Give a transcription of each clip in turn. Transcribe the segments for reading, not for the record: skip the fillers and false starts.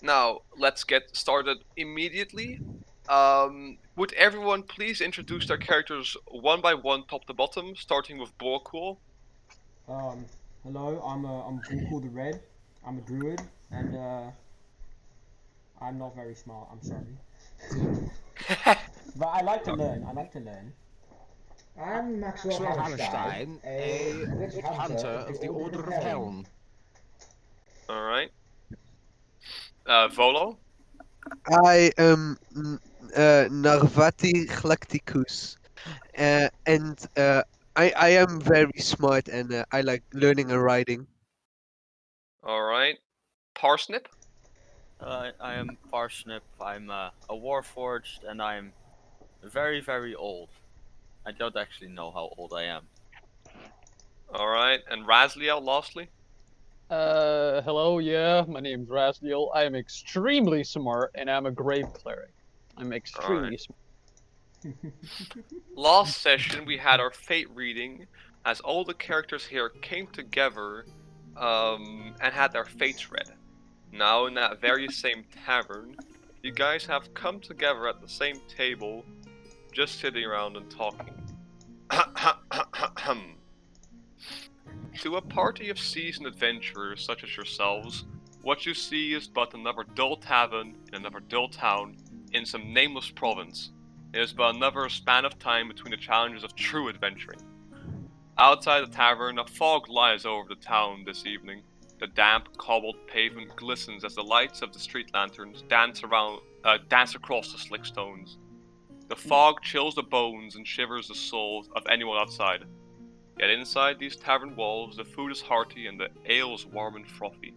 Now, let's get started immediately. Would everyone please introduce their characters one by one, top to bottom, starting with Borkul? Um, Hello, I'm Borkul the Red. I'm a druid, and I'm not very smart. I'm sorry, but I like to learn. I like to learn. I'm Maxwell Maxwell Hammerstein, Hammerstein, a a witch witch hunter hunter of the of the Order Order of of Helm. Helm. Alright. Volo? I am Narvati Galacticus, and I am very smart and I like learning and writing. Alright. Parsnip? I am Parsnip. I'm a Warforged, and I'm very, very old. I don't actually know how old I am. Alright. And Rasliel, lastly? Hello, yeah, my name's Rasliel. I am extremely smart, and I'm a grave cleric. I'm extremely Alright. smart. Last session, we had our fate reading, as all the characters here came together and had their fates read. Now, in that very same tavern, you guys have come together at the same table, just sitting around and talking. To a party of seasoned adventurers such as yourselves, what you see is but another dull tavern in another dull town in some nameless province. It is but another span of time between the challenges of true adventuring. Outside the tavern, a fog lies over the town this evening. The damp, cobbled pavement glistens as the lights of the street lanterns dance across the slick stones. The fog chills the bones and shivers the souls of anyone outside. Yet inside these tavern walls, the food is hearty and the ale is warm and frothy.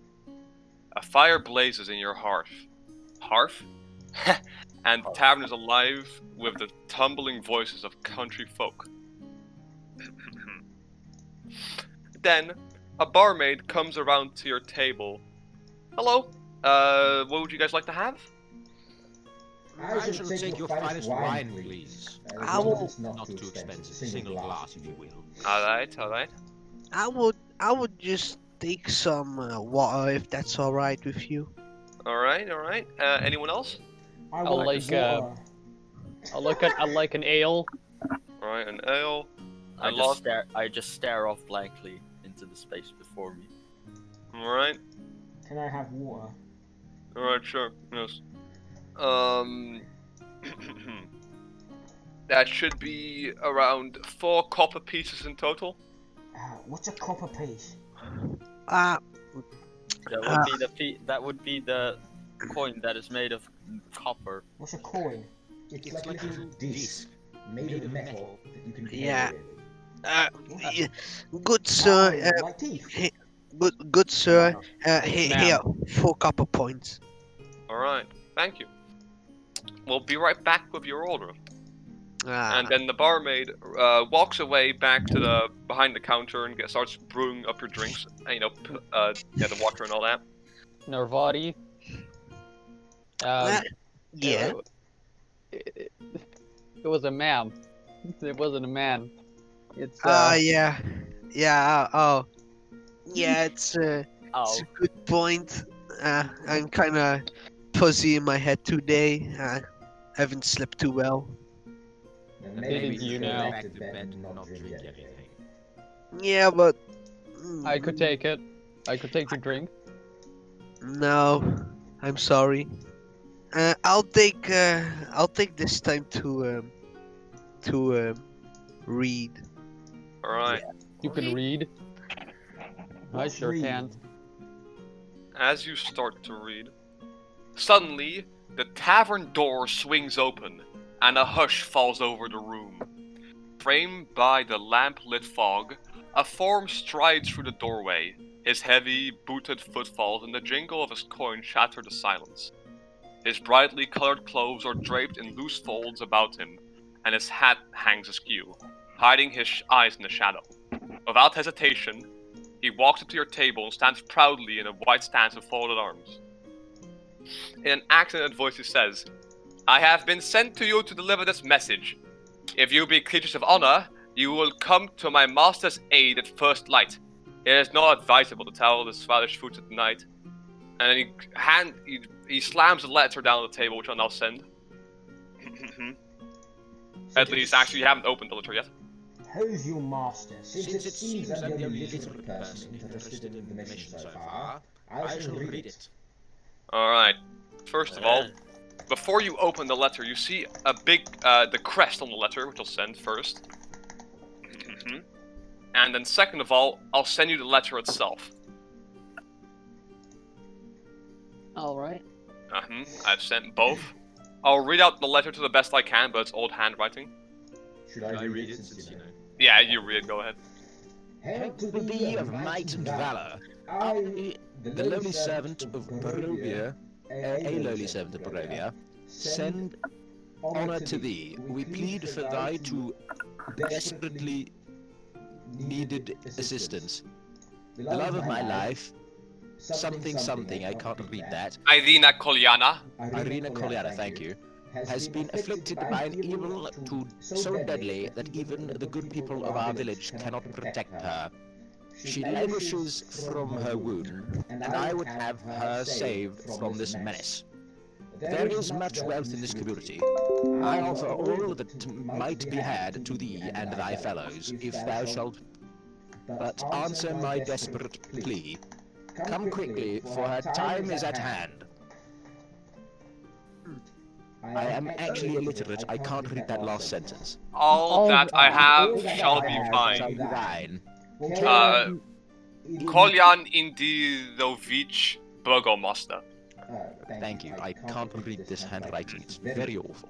A fire blazes in your hearth, and the tavern is alive with the tumbling voices of country folk. Then, a barmaid comes around to your table. Hello, what would you guys like to have? I shall take your finest wine, please. As I long will- as it's not too expensive. Single glass, if you will. Alright. I would just take some water if that's all right with you. Alright. Anyone else? I I'll want like, water. I like an ale. Alright, an ale. I And just stare. I just stare off blankly into the space before me. Alright. Can I have water? Alright, sure. Yes. That should be around 4 copper pieces in total. What's a copper piece? Uh, That would be the coin that is made of copper. What's a coin? It's like a little disc made of metal that you can play Yeah. with. yeah, good sir, Like teeth. good sir. Ma'am. Here, 4 copper points. Alright, thank you. We'll be right back with your order. Ah, And then the barmaid walks away back to the behind the counter and starts brewing up your drinks. And, the water and all that. Narvati. yeah. It was a ma'am. It wasn't a man. It's Yeah. Oh, yeah. It's a good point. I'm kind of fuzzy in my head today. Haven't slept too well. Then Maybe maybe you you should know. go back to bed and not drink anything. Yeah, but I could take it. I could take your drink. no. I'm sorry. I'll take this time to read. Alright. You can read. I What's sure read? can. As you start to read, suddenly the tavern door swings open and a hush falls over the room. Framed by the lamp-lit fog, a form strides through the doorway. His heavy, booted footfalls and the jingle of his coin shatter the silence. His brightly colored clothes are draped in loose folds about him, and his hat hangs askew, hiding his eyes in the shadow. Without hesitation, he walks up to your table and stands proudly in a white stance with folded arms. In an accented voice he says, I have been sent to you to deliver this message. If you be creatures of honor, you will come to my master's aid at first light. It is not advisable to tell this foolish food at night. And then he slams the letter down on the table, which I'll now send. At least, actually, you haven't opened the letter yet. Who's your master? Since it seems I'm the only literate person interested in the mission so far, I shall read it. Alright. First of all, before you open the letter, you see a big, the crest on the letter, which I'll send first. And then second of all, I'll send you the letter itself. Alright. I've sent both. I'll read out the letter to the best I can, but it's old handwriting. Should I read it since you know? Yeah, you read it, go ahead. Help to be of might and valor. I, the lowly servant of Barovia, a lowly servant of Barovia, send honor to thee. We plead for thy to desperately needed assistance. The love of my life, something, I can't read that. Irina Kolyana. Irina Kolyana, thank you, has been afflicted by an evil so deadly that even the good people of our village cannot protect her. She languishes from her wound, and I would have her saved from this menace. There is much wealth in this community. I offer all that might be had to thee and thy fellows, if thou shalt but answer my desperate plea. Come quickly, for her time is at hand. I am actually illiterate, I can't read that last sentence. All that I have shall be Shall be thine. thine. Kolyan Indidovich Burgomaster. Thank you, I can't read this handwriting, it's very awful.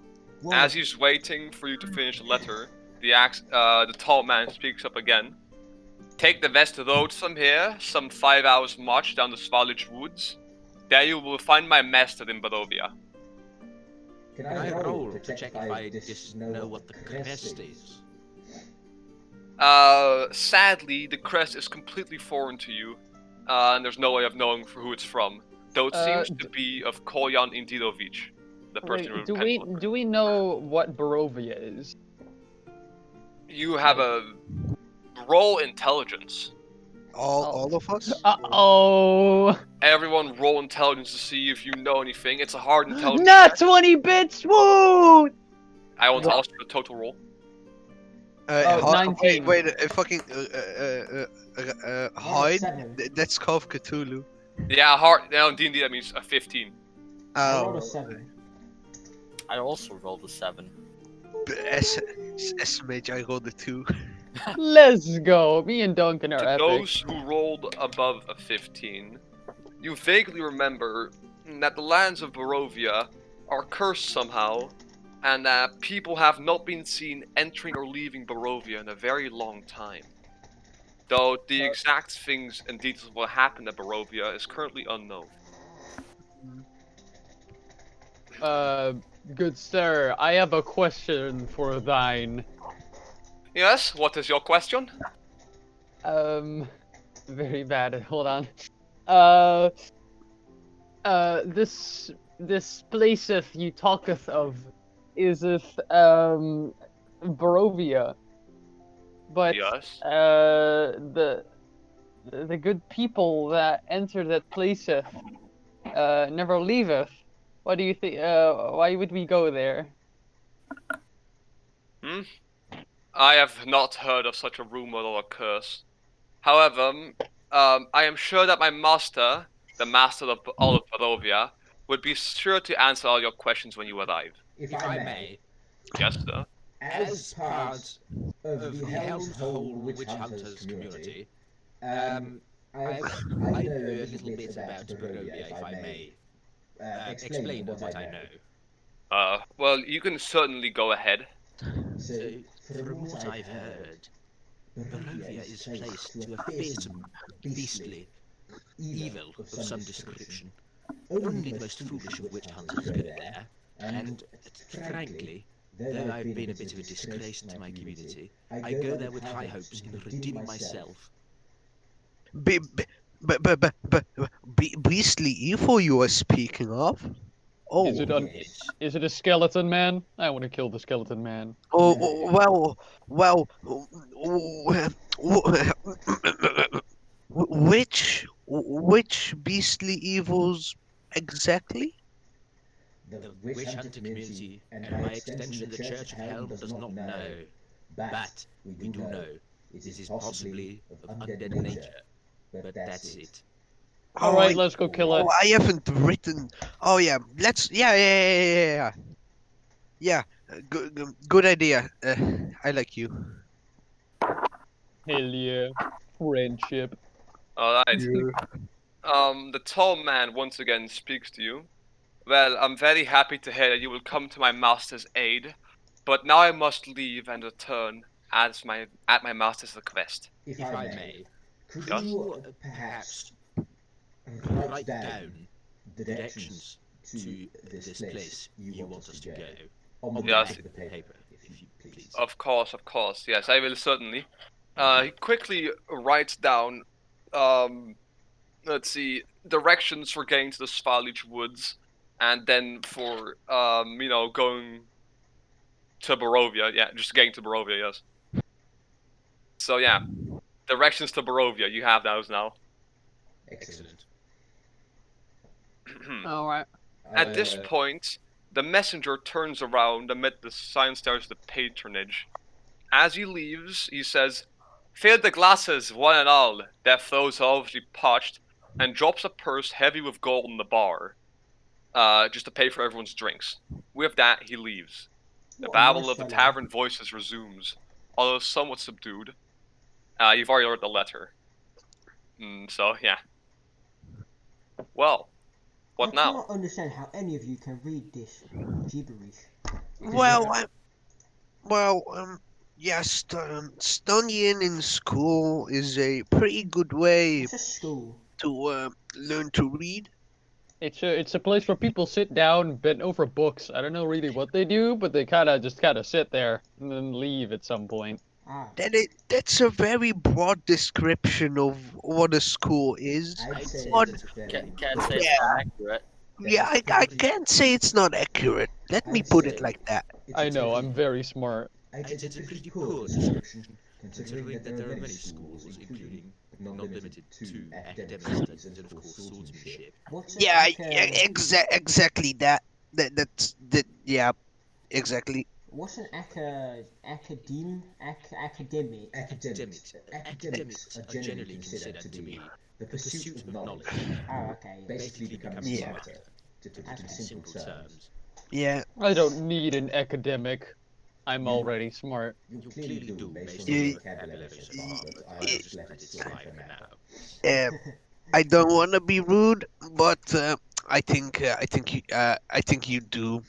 As he's waiting for you to finish the letter, the tall man speaks up again. Take the west road from here, some 5 hours march down the Svalage woods. There you will find my master in Barovia. Can I roll to check if I just know what the crest is? Sadly, the crest is completely foreign to you, and there's no way of knowing who it's from. Though it seems to be of Kolyan Indidovich, the person who do we know what Barovia is? You have a roll intelligence. All of us? Uh-oh! Everyone roll intelligence to see if you know anything. It's a hard intelligence Not check. 20 bits! Woo! I want to ask you the total roll. 19. Wait, fucking hide? 7. That's Call of Cthulhu. Yeah, hard. No, D&D that means a 15. I rolled Oh. a 7. I also rolled a 7. Estimate, I rolled a 2. Let's go! Me and Duncan are To epic. those who rolled above a 15, you vaguely remember that the lands of Barovia are cursed somehow, and that people have not been seen entering or leaving Barovia in a very long time. Though the exact things and details of what happened at Barovia is currently unknown. Good sir, I have a question for thine. Yes, what is your question? Very bad. Hold on. This placeth you talketh of iseth Barovia, but Yes. the good people that enter that placeth never leaveth. What do you think? Why would we go there? I have not heard of such a rumor or a curse. However, I am sure that my master, the master of all of Barovia, would be sure to answer all your questions when you arrive. If I may, Yes, sir. as part of the household witch hunters community, I know a little bit about Barovia, if I may explain what I know. Well, you can certainly go ahead. So, from what I've heard, Barovia is placed to a fearsome, beastly evil of some description. Only the most foolish of witch hunters go there, and frankly, though I've been a bit of a disgrace to my community, I go there with high hopes in redeeming myself. Beastly evil you are speaking of? Oh, Is it a skeleton man? I want to kill the skeleton man. Which beastly evils exactly? The witch hunter community, and by extension the Church of Helm, does not know. But we do know this is possibly of undead nature. But that's it. All Oh, right, let's go kill it. I haven't written. Oh yeah, let's. Yeah. Yeah, good idea. I like you. Hell yeah, friendship. Alright. Yeah. The tall man once again speaks to you. Well, I'm very happy to hear that you will come to my master's aid, but now I must leave and return at my master's request. If I may, could Yes? you perhaps write down the directions to this place you want us to go on the Yes. back of the paper, if you please? Of course. Yes, I will certainly. He quickly writes down, let's see, directions for getting to the Svalich Woods, and then for, going to Barovia. Yeah, just getting to Barovia, yes. So, yeah, directions to Barovia. You have those now. Excellent. All right. At this point, the messenger turns around amid the sign stairs of the patronage. As he leaves, he says, "Fill the glasses, one and all." Their throats are obviously parched, and drops a purse heavy with gold in the bar, just to pay for everyone's drinks. With that, he leaves. The babble of the tavern voices resumes, although somewhat subdued. You've already read the letter. So, yeah. Well, what I now? cannot understand how any of you can read this gibberish. Yes, studying in school is a pretty good way It's a school. to learn to read. It's a place where people sit down, bent over books. I don't know really what they do, but they just sit there and then leave at some point. Ah, That's a very broad description of what a school is. I'd say What? can't say it's not accurate. Yeah, I can't say it's not accurate. Let me put it like that. I know, I'm very smart. I'd say it's a pretty poor description, considering that there are many schools, including, but not limited to, academic studies and, of course, swordsmanship. Yeah, exactly that. Yeah, exactly. What's an academic? Academics are generally considered to be the pursuit of knowledge. Oh, okay. Basically becoming Yeah. smarter, to put it in simple terms. Yeah. I don't need an academic. I'm already smart. You clearly do, based on Yeah. your vocabulary so far, but I'll just let it slide for now. I don't want to be rude, but I think you do.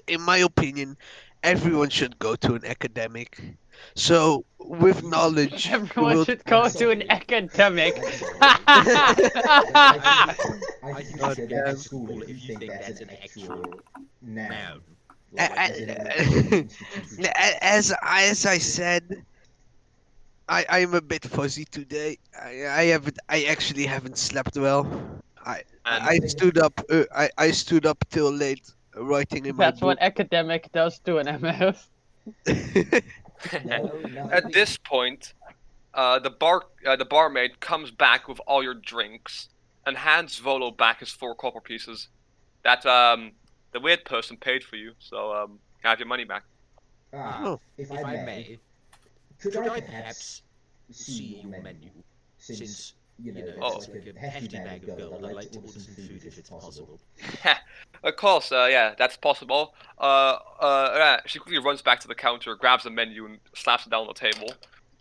In my opinion, everyone should go to an academic. So with knowledge, Everyone we'll- should go to an academic. I think you should go back to school if you think that's an actual noun. as I said, I'm a bit fuzzy today. I actually haven't slept well. I stood up. I stood up till late writing in my That's what academic does to an MF. At this point, the barmaid comes back with all your drinks and hands Volo back his 4 copper pieces. That the weird person paid for you, so have your money back. If I may, could I perhaps see your menu, since, it's like a hefty bag of gold. I'd like to order some food if it's possible. Of course, yeah, that's possible. Yeah, she quickly runs back to the counter, grabs the menu, and slaps it down on the table.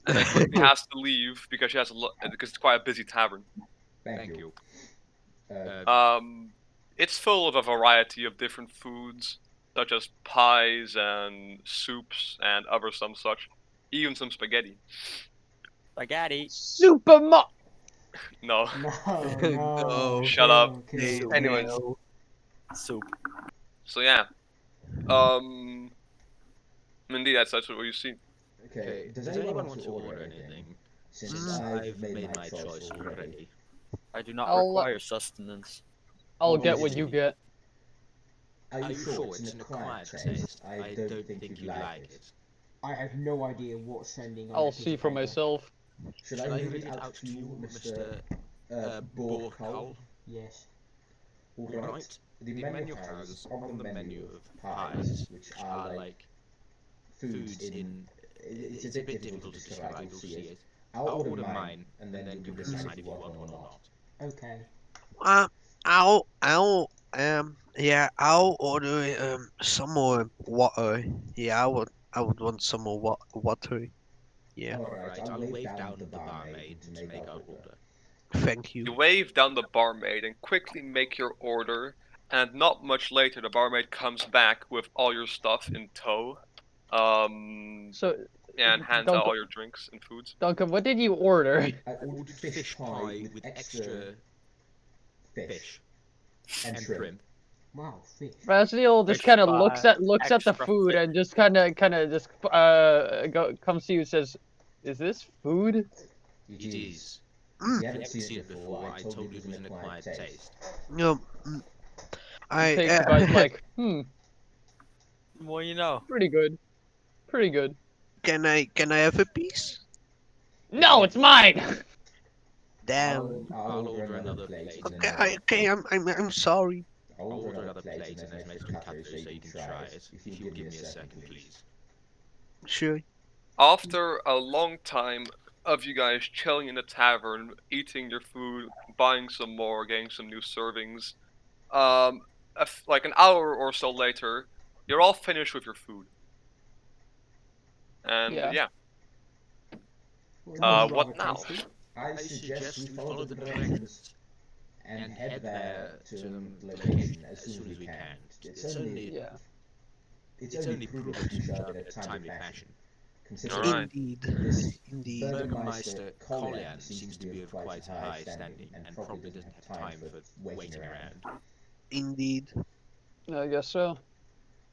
And then quickly has to leave because she has because it's quite a busy tavern. Thank you. It's full of a variety of different foods, such as pies and soups and other some such, even some spaghetti. Spaghetti. Super mo. No. No. Shut up. Okay. Anyways, Soup. so yeah, indeed, that's what you see. Okay, does anyone want to order anything? Since I've made my choice already. I do not I'll- require sustenance. I'll get what you get. Are you sure it's an acquired taste? I don't think you'd like it. I have no idea what's sending on I'll that piece see of for paper. myself. Should I read it out to you, Mr. Borkul. Yes. Right. The menu has on the menu of pies, which are like foods in. It's a bit difficult to describe. You'll see it. I'll order mine, and then you can decide if you want one or not. Okay. Uh, yeah, I'll order some more water. Yeah, I would want some more water. Yeah, Alright, I'll wave down the barmaid to make our order. thank you. You wave down the barmaid and quickly make your order, and not much later the barmaid comes back with all your stuff in tow. So, And hands out all your drinks and foods. Duncan, what did you order? I ordered fish pie with extra fish and shrimp. Wow, fish. Rasliel just Fish kind of pie, looks at the extra food thick. and just kind of just comes to you and says, "Is this food?" It is. Mm. If you haven't seen it before, I told you it was an acquired taste. No, He takes a bite like, Well, you know. pretty good, pretty good. can I have a piece? No, it's mine. Damn. I'll order another plate. Okay, I'm sorry. I'll order another plate and there's extra cutlery so you can try it. If you'll give me a second, please. Sure. After a long time of you guys chilling in the tavern, eating your food, buying some more, getting some new servings, like an hour or so later, you're all finished with your food. And Yeah. what now? I suggest we follow the directions and head there to the location as soon as we can. It's only Yeah. prudent to show up in a timely fashion. Alright. Indeed. Burgermeister Collian seems to be of quite a high standing and probably doesn't have time for waiting around. Indeed. I guess so.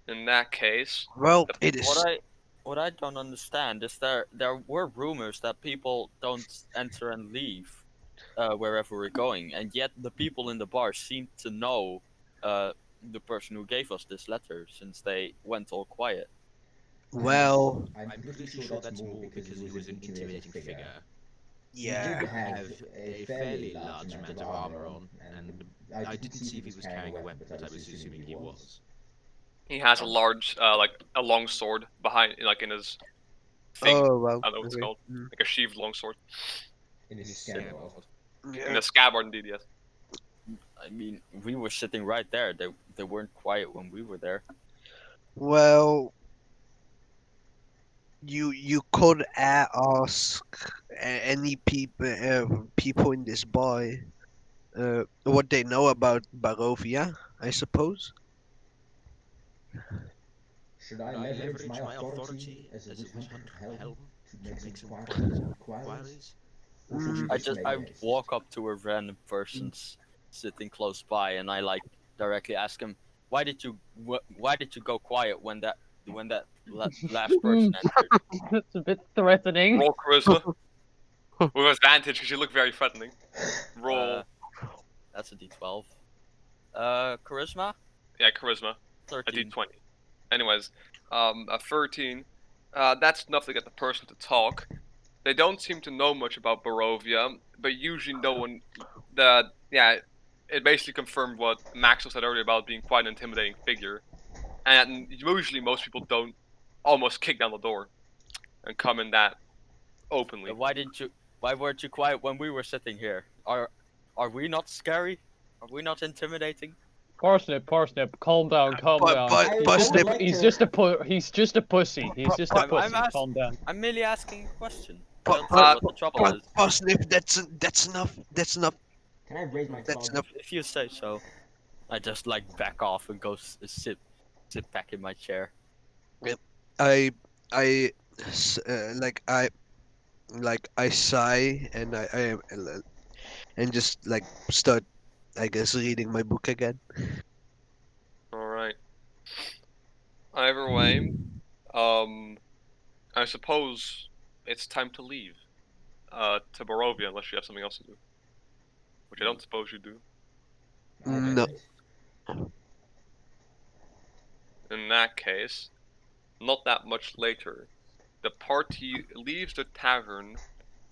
In that case, Well, it is. What I don't understand is there were rumors that people don't enter and leave wherever we're going, and yet the people in the bar seem to know the person who gave us this letter since they went all quiet. Well, I'm pretty sure that's more because he was an intimidating figure. yeah. He did have a fairly large amount of armor on, and I didn't see if he was carrying a weapon, but I was assuming he was. he has a large, like a long sword behind, like in his thing. Oh well. I don't know what it's called. Like a sheathed longsword. In his scabbard. In Yeah. the scabbard, indeed, yes. I mean, we were sitting right there. They weren't quiet when we were there. Well, you could ask any people in this bar what they know about Barovia, I suppose. Should I leverage my authority as a witch hunter helm to make some inquiries? Or should we just make I haste? walk up to a random person sitting close by, and I like directly ask him, why did you go quiet when that last person entered? That's a bit threatening. Roll charisma. With advantage, because you look very threatening. Roll. That's a d12. Charisma? Yeah, charisma. 13. A d20. Anyways, a 13. That's enough to get the person to talk. They don't seem to know much about Barovia, but usually no one. It basically confirmed what Maxwell said earlier about being quite an intimidating figure. And usually most people don't almost kick down the door and come in that openly. Why weren't you quiet when we were sitting here? Are we not scary? Are we not intimidating? Parsnip, calm down, calm But- down. but- Parsnip- He's just a pussy. He's just a pussy. Calm down. I'm merely asking a question. But- Don't tell me what the trouble is. Parsnip, that's enough. That's enough. Can I raise my That's club? enough. If you say so. I just like back off and go sit back in my chair. I I sigh and I and just like start, I guess, reading my book again. Alright. Either way, I suppose it's time to leave. To Barovia, unless you have something else to do. Which I don't suppose you do. No. In that case, not that much later, the party leaves the tavern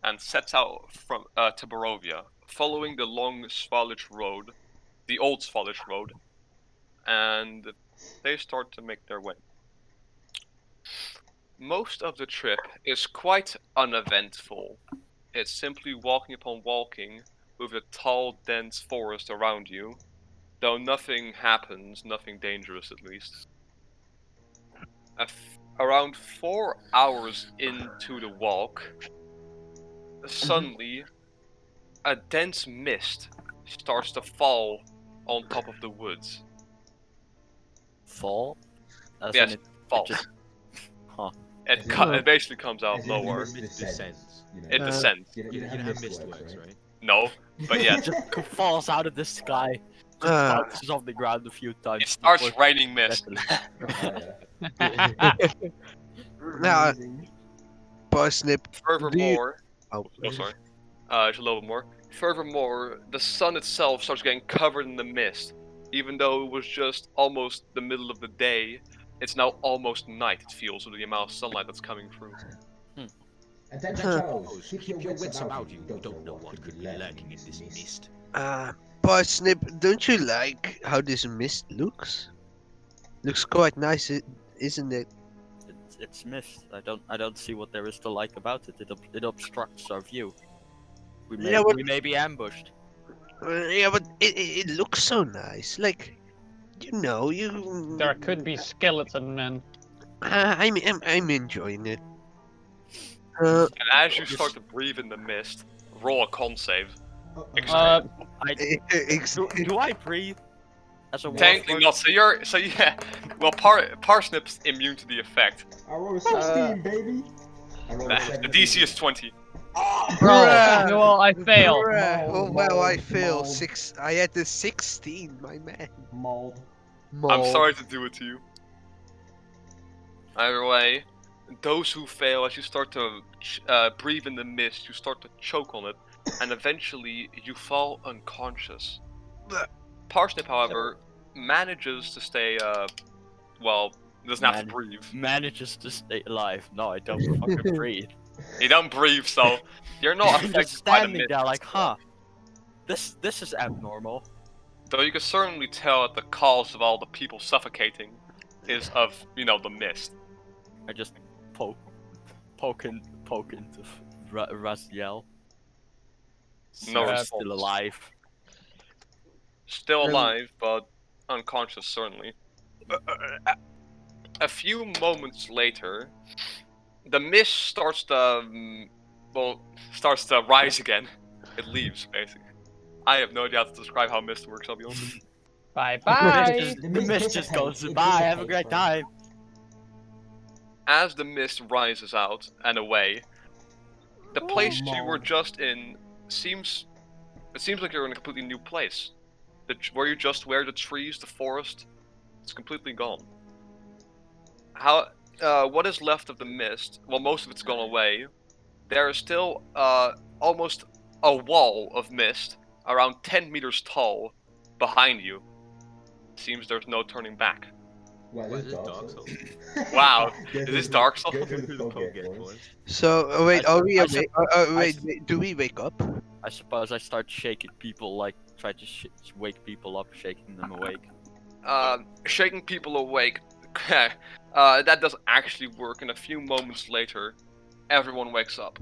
and sets out from to Barovia following the long Svalich road, the old Svalich road, and they start to make their way. Most of the trip is quite uneventful. It's simply walking upon walking with a tall, dense forest around you, though nothing happens, nothing dangerous at least. Around 4 hours into the walk, suddenly a dense mist starts to fall on top of the woods. Fall? As Yes, in it fall. just... Huh. It basically comes out As in lower. the mist descends. It descends. You know, You know how how mist works, right? No, but yeah, Just falls out of the sky. Just Uh. bounces off the ground a few times. it starts before raining mist. Now, Amazing. Parsnip. Furthermore, Oh, sorry, just a little bit more. Furthermore, the sun itself starts getting covered in the mist. Even though it was just almost the middle of the day, it's now almost night, it feels, with the amount of sunlight that's coming through. Attention, Huh. fellows. Keep your wits about you. You don't know what could be lurking in this mist. Parsnip, don't you like how this mist looks? Looks quite nice, isn't it? It's mist. I don't see what there is to like about it. It obstructs our view. We may be ambushed. Yeah, but it looks so nice. Like, you. There could be skeleton men. I'm enjoying it. Uh, And as you start to breathe in the mist, roll a con save. Do I breathe? As a Technically warforged? not. So yeah. Well, Parsnip's immune to the effect. I rolled a 16, baby. I rolled a The 17. DC is 20. Bro, Bruh. well, I fail. bruh, oh well, I Mold, fail. mold. 6. I had the 16, my man. Mold. I'm Mold. sorry to do it to you. Either way, those who fail, as you start to breathe in the mist, you start to choke on it, and eventually you fall unconscious. Parsnip, however, manages to stay, well, doesn't have to breathe. Manages to stay alive. No, I don't fucking breathe. You don't breathe, so you're not I'm affected just by the standing mist. there like, huh? This is abnormal. Though you can certainly tell that the cause of all the people suffocating is of, the mist. I just poke into Rasliel. No response. Still alive. Still Really? alive, but unconscious, certainly. A few moments later, the mist starts to, rise again. It leaves, basically. I have no idea how to describe how mist works, I'll be honest with you. Bye bye. The mist just goes bye. Have a great time. As the mist rises out and away, the place you were just in seems like you're in a completely new place. Where you just were, the trees, the forest, it's completely gone. What is left of the mist? Well, most of it's gone away. There is still almost a wall of mist, around 10 meters tall, behind you. Seems there's no turning back. Well, This is Dark Souls. Wow, Go is through this the- Dark Souls? Go through the Don't fog get gate, boys. So, wait, are we I awake? Wait, do we wake up? I suppose I start shaking people, like try to wake people up, shaking them awake. Shaking people awake. That doesn't actually work, and a few moments later, everyone wakes up.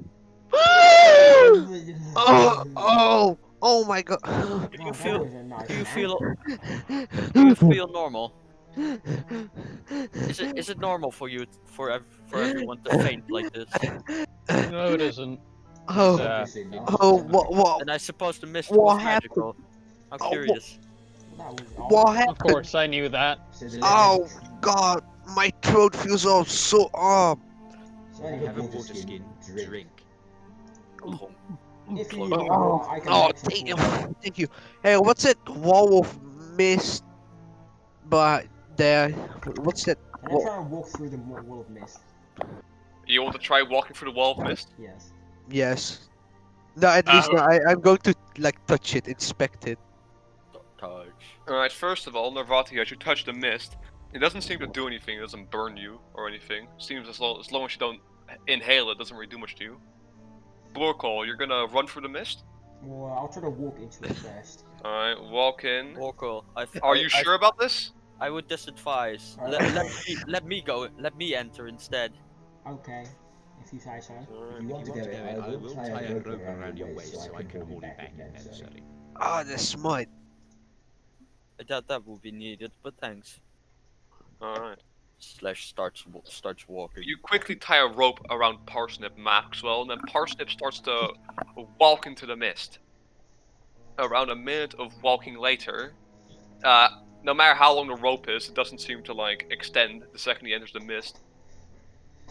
Oh my god. Do you feel? That was a nice Do you man. feel? Do you feel normal? Is it normal for you for everyone to faint like this? No, it isn't. Oh, Obviously not. oh, what, And I suppose the mist What was happened? magical. How Oh, curious. That was what Of happened? course, I knew that. So the Oh legend- god, my throat feels all so, So You have have a a water water skin. skin. Drink. Drink. If you Oh, I can oh, make some thank you, food. thank you. Hey, what's that wall of mist? But there, what's that? Can I try and walk through the wall of mist? You want to try walking through the wall of mist? Yes. Yes. No, at least no, I'm going to like touch it, inspect it. Touch. Alright, first of all, Narvati, as you touch the mist, it doesn't seem to do anything, it doesn't burn you or anything. Seems as long as you don't inhale it, doesn't really do much to you. Borkul, you're gonna run through the mist? Well, I'll try to walk into it first. Alright, walk in. Borkul, Are you sure about this? I would disadvise. Alright. Let me go. Let me enter instead. Okay, if you say so. If you want to go in, I will tie a rope around your waist so I can hold you back if necessary. Ah, that's smart. That would be needed, but thanks. Alright. Slash starts walking. You quickly tie a rope around Parsnip, Maxwell, and then Parsnip starts to walk into the mist. Around a minute of walking later, no matter how long the rope is, it doesn't seem to like extend the second he enters the mist.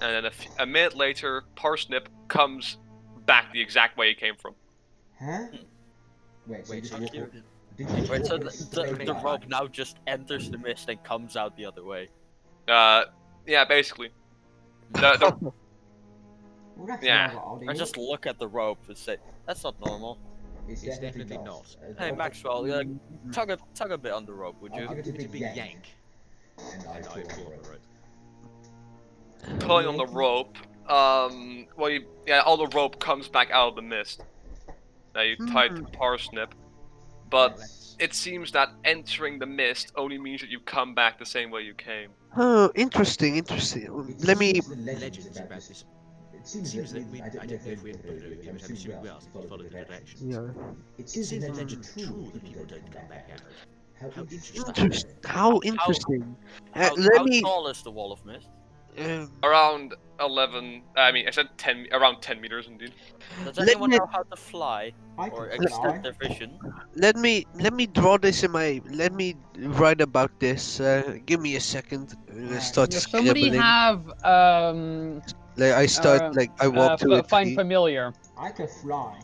And then a minute later, Parsnip comes back the exact way he came from. Huh? Wait, so you just fuck walk you. up- Did you Wait, just so walk straight the up? rope now just enters the mist and comes out the other way. Yeah, basically. The Well, that's Yeah. rather odd, I isn't just it? look at the rope and say, "That's not normal." It's It's definitely definitely not. not. Hey Maxwell, tug a bit on the rope, would I'll you? give it a It's a big big yank, yank. and I And I pull pull on on the the rope. rope. pulling on the rope. Well, all the rope comes back out of the mist. Now you tie it to Parsnip, but it seems that entering the mist only means that you come back the same way you came. Oh, interesting. Let me. The Legends about this. It It seems that I don't know if we have Barovia, I'm assuming we asked if you follow the directions. Yeah. It It seems the legend legend is true that people don't come back out. How interesting. How interesting. How Let me. tall is the wall of mist? Around 11. I mean, I said 10. Around 10 meters, indeed. Does Let anyone me- know how to fly I or can extend fly. their vision? Let me draw this in my. Let me write about this. Give me a second. I start Does somebody scribbling. have Like I start like I walk to a find tree. familiar? I can fly.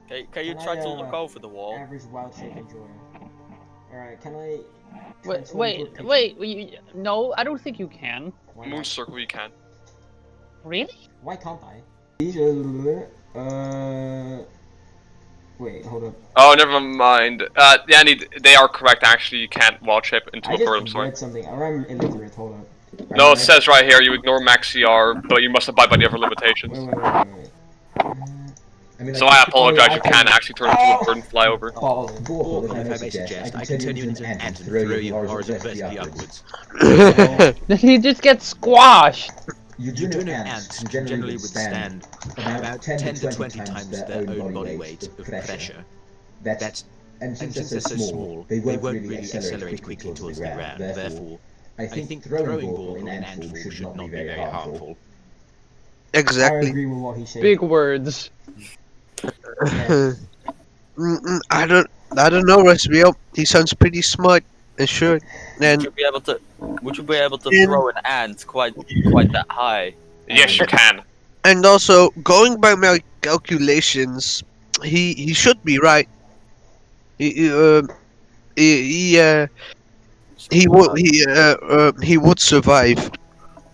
Can you Can try I, to look over the wall? Average wild shape enjoyer. Alright, can I... Wait, transform into a pigeon? no, I don't think you can. Why Moon not? circle, you can. Really? Why can't I? These are... Wait, hold up. Oh, never mind. Yeah, they are correct. Actually, you can't wild shape into I a bird. I'm just sorry. read something. I'm illiterate, hold up. No, it says right here you ignore max CR, but you must abide by the other limitations. Wait. I mean, So I apologize. I You can actually turn into a bird and fly over. Balling. Borkul, If I may suggest, I can turn you into an ant and throw you horizontally upwards. He just gets squashed. Eugenal ants can generally withstand about 10 to 20 times their own body weight of pressure. And since they're so small, they won't really accelerate quickly towards the ground. Therefore, I think throwing Borkul in ant form should not be very harmful. I Exactly. agree with what he said. Big words. I don't know, Rasliel. He sounds pretty smart and sure. And Would you be able to In- throw an ant quite that high? Yes, you can. and also going by my calculations, he should be right. He would survive.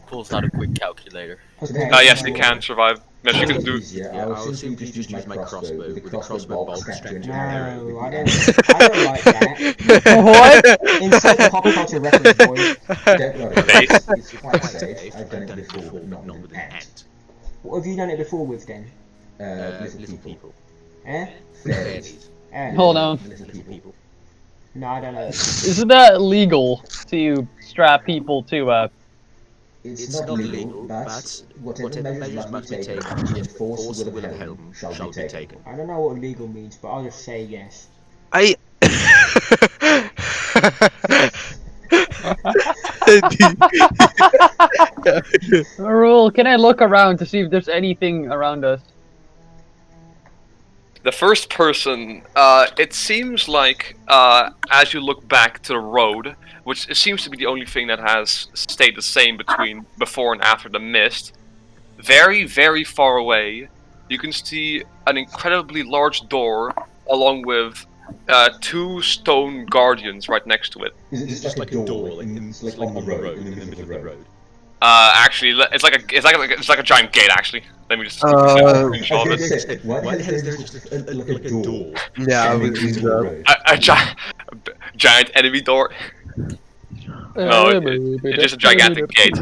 Pulls out a quick calculator. Yes, they can survive. Yes, you can do. I will simply just use my crossbow with the crossbow bolt strapped to an No, arrow. I don't like that. What? Insert the pop culture reference, boys. Don't worry, Safe. it's quite safe. I've done it before, but not with an ant. What have you done it before with then? Little people. Eh? Fairies. Hold on. Little people. No, I don't know. Isn't that legal to strap people to It's not legal, but whatever measures must be taken to enforce the will of the helm shall be taken. I don't know what legal means, but I'll just say yes. I. Rule, can I look around to see if there's anything around us? The first person, it seems like, as you look back to the road, which it seems to be the only thing that has stayed the same between before and after the mist, very, very far away, you can see an incredibly large door, along with two stone guardians right next to it. Is it just like a door, like on the road, in the middle of the road? Actually, it's like a giant gate. Actually, let me just screenshot of it. Why the hell is there just like a door? Yeah, I standing was in the road? A giant enemy door. No, it's just a gigantic gate.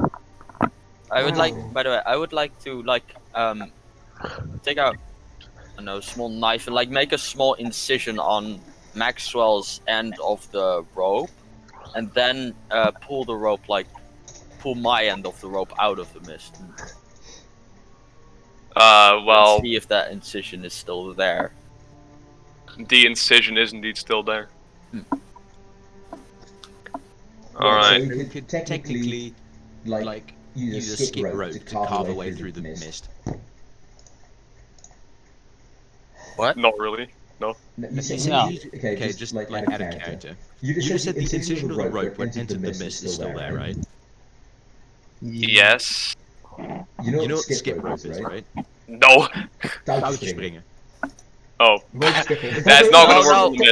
I would like, by the way, I would like to take out small knife and like make a small incision on Maxwell's end of the rope, and then pull the rope, like pull my end of the rope out of the mist. Well, see if that incision is still there. The incision is indeed still there. So Alright. you could technically, like, use a skip rope to carve a way through the mist. What? Not really. No. Okay, just like add a character. You just said the incision of the rope when entered the mist is still there, right? Yes. You know what skip rope is, right? No. Touchspringer. Oh. That's not gonna work in the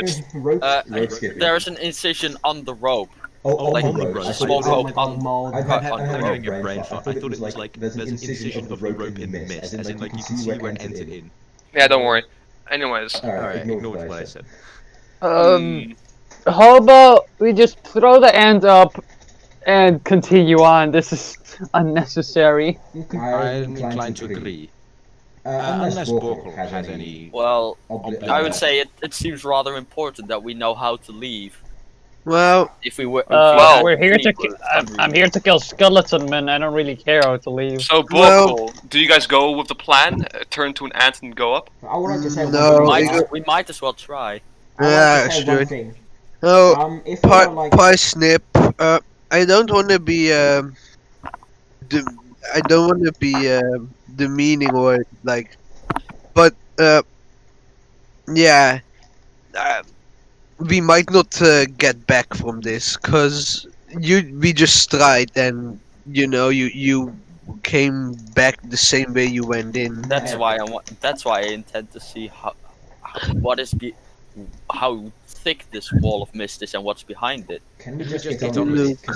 mist. There's an incision on the rope. Like on the rope. A small rope on I'm having a brain fart. I thought it was like there's an incision of the rope in the mist, as in like you can see where it entered in. Yeah, don't worry. Anyways. Alright, ignore what I said. How about we just throw the end up and continue on? This is unnecessary. I'm inclined to agree. Unless Borkul has any... Well, I would say it seems rather important that we know how to leave. Well, if we were, we're here to. I'm here to kill skeleton men. I don't really care how to leave. So, Borkul, do you guys go with the plan? Turn to an ant and go up? I would like to say no, we might as well try. Yeah, sure. Oh, Parsnip. I don't want to be I don't want to be demeaning or like, but yeah. We might not get back from this, cause we just tried, and you know you came back the same way you went in. That's why I intend to see how thick this wall of mist is and what's behind it. Can we just get on with it?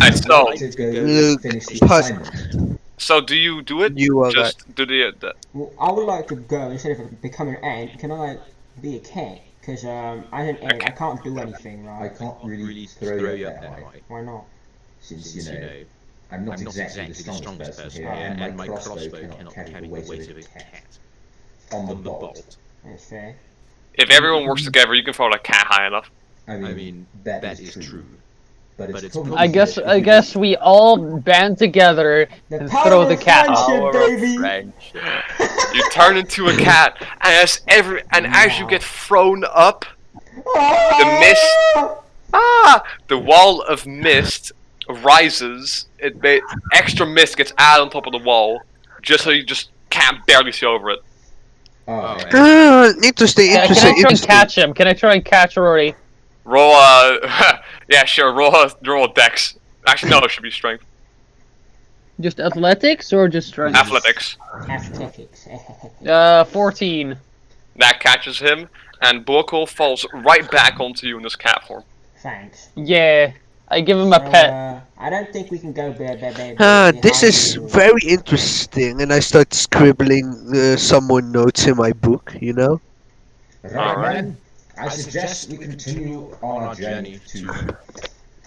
So do you do it? You are just right. do the. Well, I would like to go instead of becoming an ant. Can I be a cat? Because as an ant, I can't do anything, right? I can't really throw you up that high. Why not? Since you know, I'm not exactly the strongest person here, and my crossbow cannot carry the weight of a cat on the bolt. That's fair. If everyone works together, you can throw a cat high enough. I mean that is true. But it's I guess we all band together and throw the cat. You turn into a cat, and as you get thrown up, the mist, the wall of mist rises. Extra mist gets added on top of the wall, just so you just can't barely see over it. Interesting. Can I try and catch him? Can I try and catch Rory? Roll yeah, sure. Roll a dex. Actually, no, it should be strength. Just athletics or just strength? Athletics. 14. That catches him, and Borkul falls right back onto you in this cat form. Thanks. Yeah, I give him a pet. I don't think we can go this is very interesting, and I start scribbling some more notes in my book, you know? Right. I suggest we continue on our journey to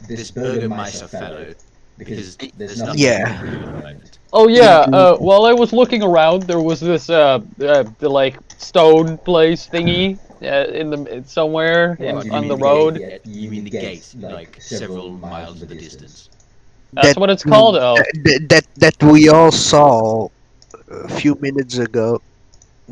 this Burgermeister fellow, because there's nothing we can do at the moment. Oh yeah, while I was looking around, there was this the like stone place thingy somewhere on the road. You mean the gate, like several miles in the distance? That's what it's called. Oh, that we all saw a few minutes ago.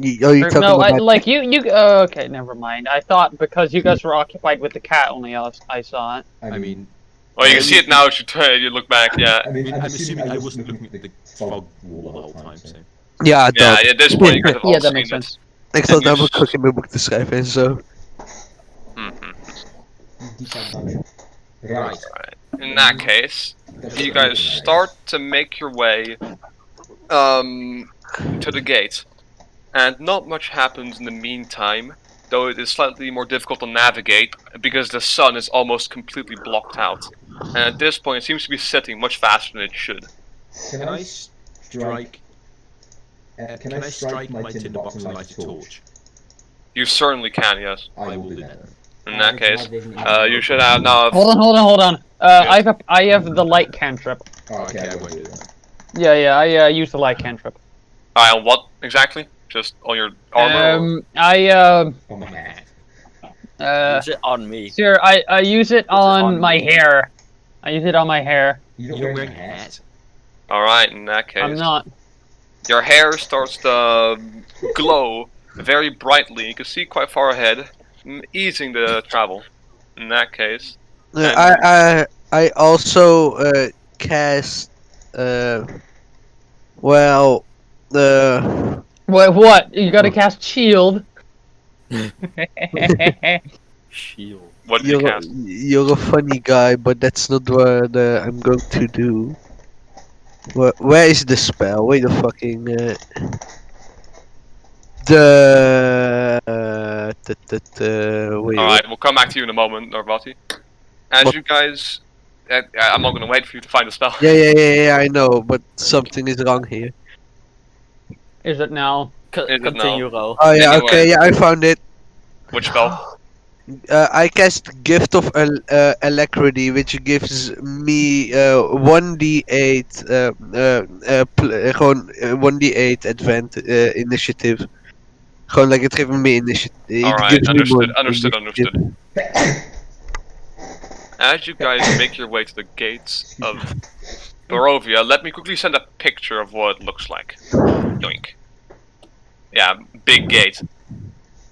Are you talking about? Like you. Okay, never mind. I thought because you guys were occupied with the cat, only I saw it. I mean. Well, you can see it now if you look back. Yeah. I mean, I'm assuming I wasn't looking at the fog wall the whole time. So. Yeah, I thought. Yeah, at this point you guys have all that seen makes sense. Ik zal dat ook in mijn boek te schrijven en zo. Right. In that case, you guys start to make your way to the gate. And not much happens in the meantime, though it is slightly more difficult to navigate because the sun is almost completely blocked out. And at this point it seems to be setting much faster than it should. Can I strike my tinderbox and light a torch? You certainly can, yes. I will do that. In that case, you should have now. Hold on. I have the light cantrip. Okay, I won't do that. Yeah, I use the light cantrip. Alright, what exactly? Just on your armor? On my hat. Use it on me. Sure, I use it on my hair. I use it on my hair. You're not wearing a hat. Alright, in that case. I'm not. Your hair starts to glow very brightly. You can see quite far ahead, easing the travel. In that case. I also cast well the What? You gotta cast shield. Shield. What did you cast? You're a funny guy, but that's not what I'm going to do. Where is the spell? Wait a fucking wait. Alright, we'll come back to you in a moment, Narvati. As you guys... I'm not gonna wait for you to find the spell. Yeah, I know, but something is wrong here. Is it now? Continue, roll. Oh yeah, Anyway. okay, yeah, I found it. Which spell? I cast Gift of Alacrity, which gives me 1d8 gewoon 1d8 initiative. Gewoon like het geeft me initiative. Alright, understood. As you guys make your way to the gates of Barovia, let me quickly send a picture of what it looks like. Yoink. Yeah, big gate.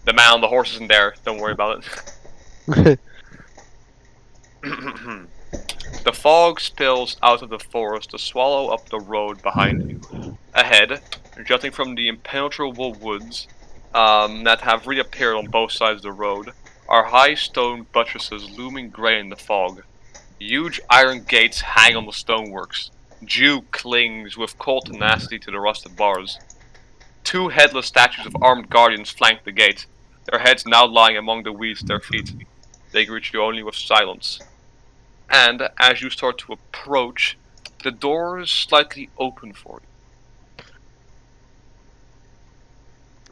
The man on the horse isn't there, don't worry about it. The fog spills out of the forest to swallow up the road behind you. Ahead, jutting from the impenetrable woods that have reappeared on both sides of the road, are high stone buttresses looming grey in the fog. Huge iron gates hang on the stoneworks. Dew clings with cold tenacity to the rusted bars. Two headless statues of armed guardians flank the gate, their heads now lying among the weeds at their feet. They greet you only with silence. And as you start to approach, the doors slightly open for you.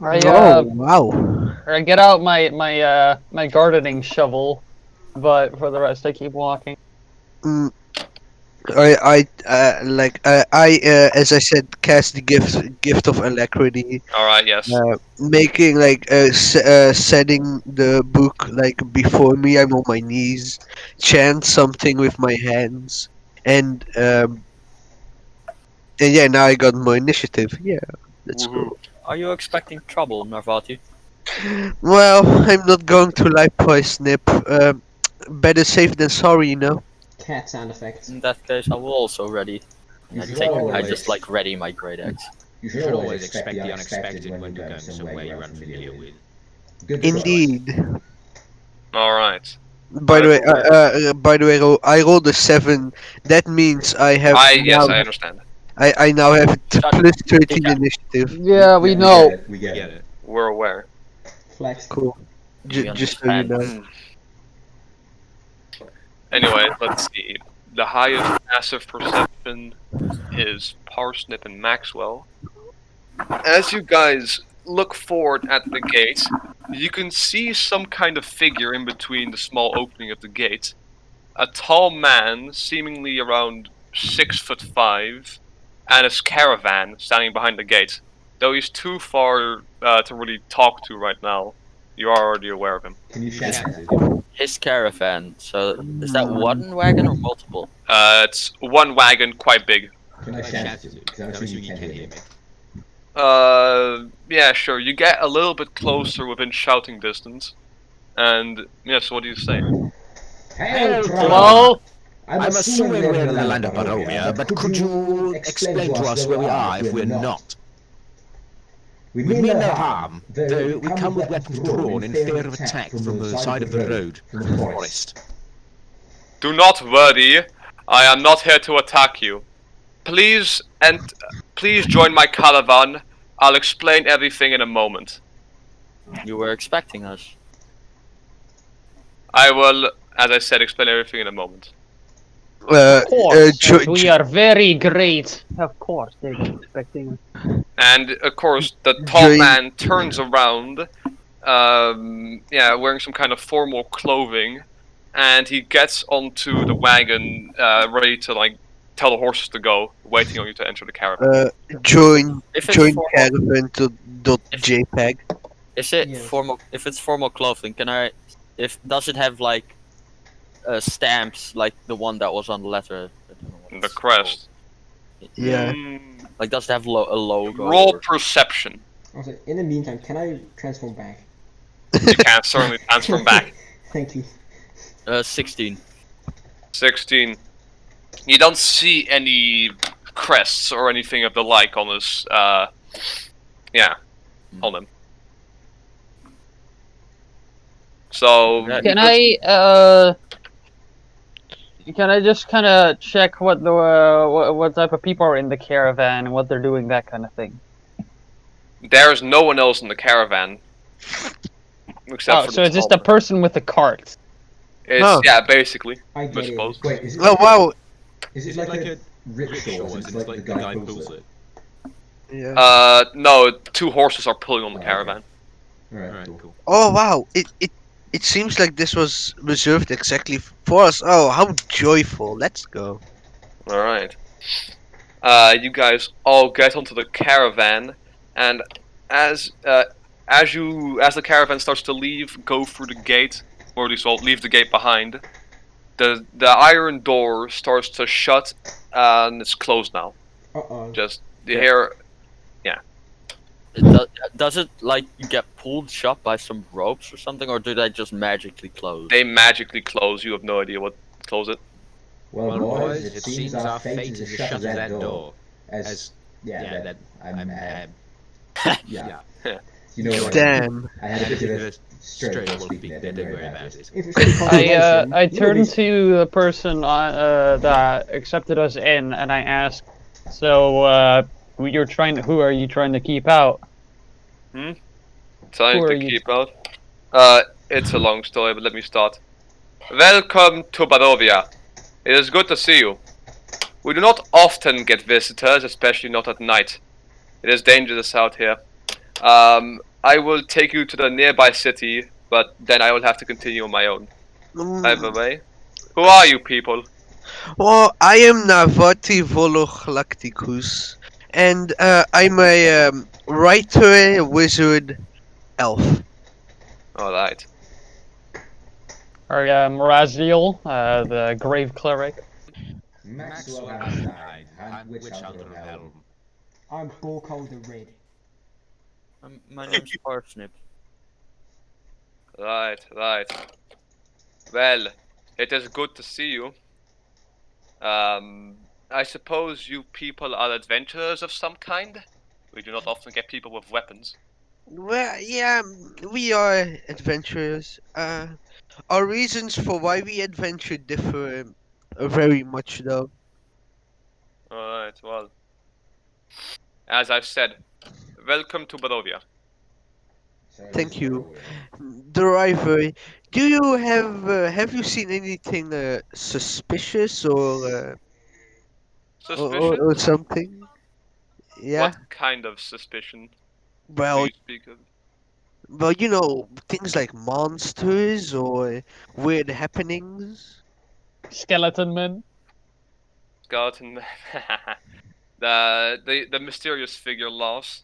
Wow. I get out my gardening shovel, but for the rest I keep walking. I as I said, cast the gift of Alacrity. Alright, yes. Making like setting the book like before me. I'm on my knees, chant something with my hands, and yeah, now I got more initiative. Yeah, let's go. Are you expecting trouble, Narvati? Well, I'm not going to lie, Parsnip. Better safe than sorry, you know. Cat sound effects. In that case, I will also ready. I just like ready my great axe. You should always expect the unexpected when you're going somewhere you're unfamiliar with. Indeed. Alright. By the way, I rolled a 7. That means I have. Yes, I understand. I now have plus 13 initiative. Yeah, we know. We get it. We're aware. Flex. Cool. Just so you know. Anyway, let's see. The highest passive perception is Parsnip and Maxwell. As you guys look forward at the gate, you can see some kind of figure in between the small opening of the gate. A tall man, seemingly around 6'5", and his caravan standing behind the gate. Though he's too far to really talk to right now, you are already aware of him. Can you shout it? His caravan. So is that one wagon or multiple? It's one wagon, quite big. Can I shout it? Because I'm assuming you can hear me. Yeah, sure. You get a little bit closer within shouting distance. And, yes, what do you say? Hello? I'm assuming we're in the land of Barovia, but could you explain to us where we are if we're not? We mean no harm, though we come with weapons drawn in fear of attack from the side of the road, from the forest. Do not worry, I am not here to attack you. Please join my caravan. I'll explain everything in a moment. You were expecting us. I will, as I said, explain everything in a moment. Of course, we are very great. Of course, they're expecting. And of course, the tall man turns around, wearing some kind of formal clothing, and he gets onto the wagon, ready to like tell the horses to go, waiting on you to enter the caravan. Join If it's join formal, caravan to .jpg. is it Yes. formal? If it's formal clothing, can I? Does it have like stamps like the one that was on the letter? I don't know what The it's crest. Yeah. Mm, Like, does it have a logo? roll or- perception. Also, in the meantime, can I transform back? You can certainly transform back. Thank you. 16. 16. You don't see any crests or anything of the like on his, yeah, on him. So, That- Can you can I just kind of check what the what type of people are in the caravan and what they're doing, that kind of thing? there's no one else in the caravan. Except Oh, for so the it's just a Tom. person with a cart. It's, Huh. yeah, basically. I get suppose. it. Wait, is it Oh wow. Is Is it it like a rickshaw, rickshaw? and It's like the guy pulls it. Yeah. No, 2 horses are pulling on the Oh, caravan. Alright, Alright, cool. cool. Oh wow. It seems like this was reserved exactly for us. Oh, how joyful. Let's go. Alright. You guys all get onto the caravan, and as the caravan starts to leave, go through the gate, or at least well, leave the gate behind, the iron door starts to shut, and it's closed now. Uh-oh. Just, you Yeah. hear, Does it like get pulled shut by some ropes or something, or do they just magically close? they magically close, you have no idea what close it. Well, Well, boys, it seems our fate is to shut that door. Yeah, that I'm yeah. You know, Damn. I had a bit of a straight while speaking there. Don't worry about it. If it's any consolation, I you know turned this- to the person that accepted us in, and I asked, "So, who are you trying to keep out?" Trying Who to are you- keep out. It's a long story, but let me start. Welcome to Barovia. It is good to see you. We do not often get visitors, especially not at night. It is dangerous out here. I will take you to the nearby city, but then I will have to continue on my own. By the way, who are you people? Well, I am Narvati Volochlacticus, and I'm a writer, wizard, elf. Alright. Or Rasliel, the grave cleric. Maxwell Hammerstein, Witch Hunter of Helm. I'm Borkul the Red. My name's Parsnip. Right. Well, it is good to see you. I suppose you people are adventurers of some kind? We do not often get people with weapons. Well, yeah, we are adventurers. Our reasons for why we adventure differ very much, though. Alright, well. As I've said, welcome to Barovia. Thank you, driver. Do you have you seen anything suspicious Suspicion? or something? Yeah. What kind of suspicion do Well, you speak of? well, you know, things like monsters or weird happenings. Skeleton man. Skeleton. The mysterious figure laughs.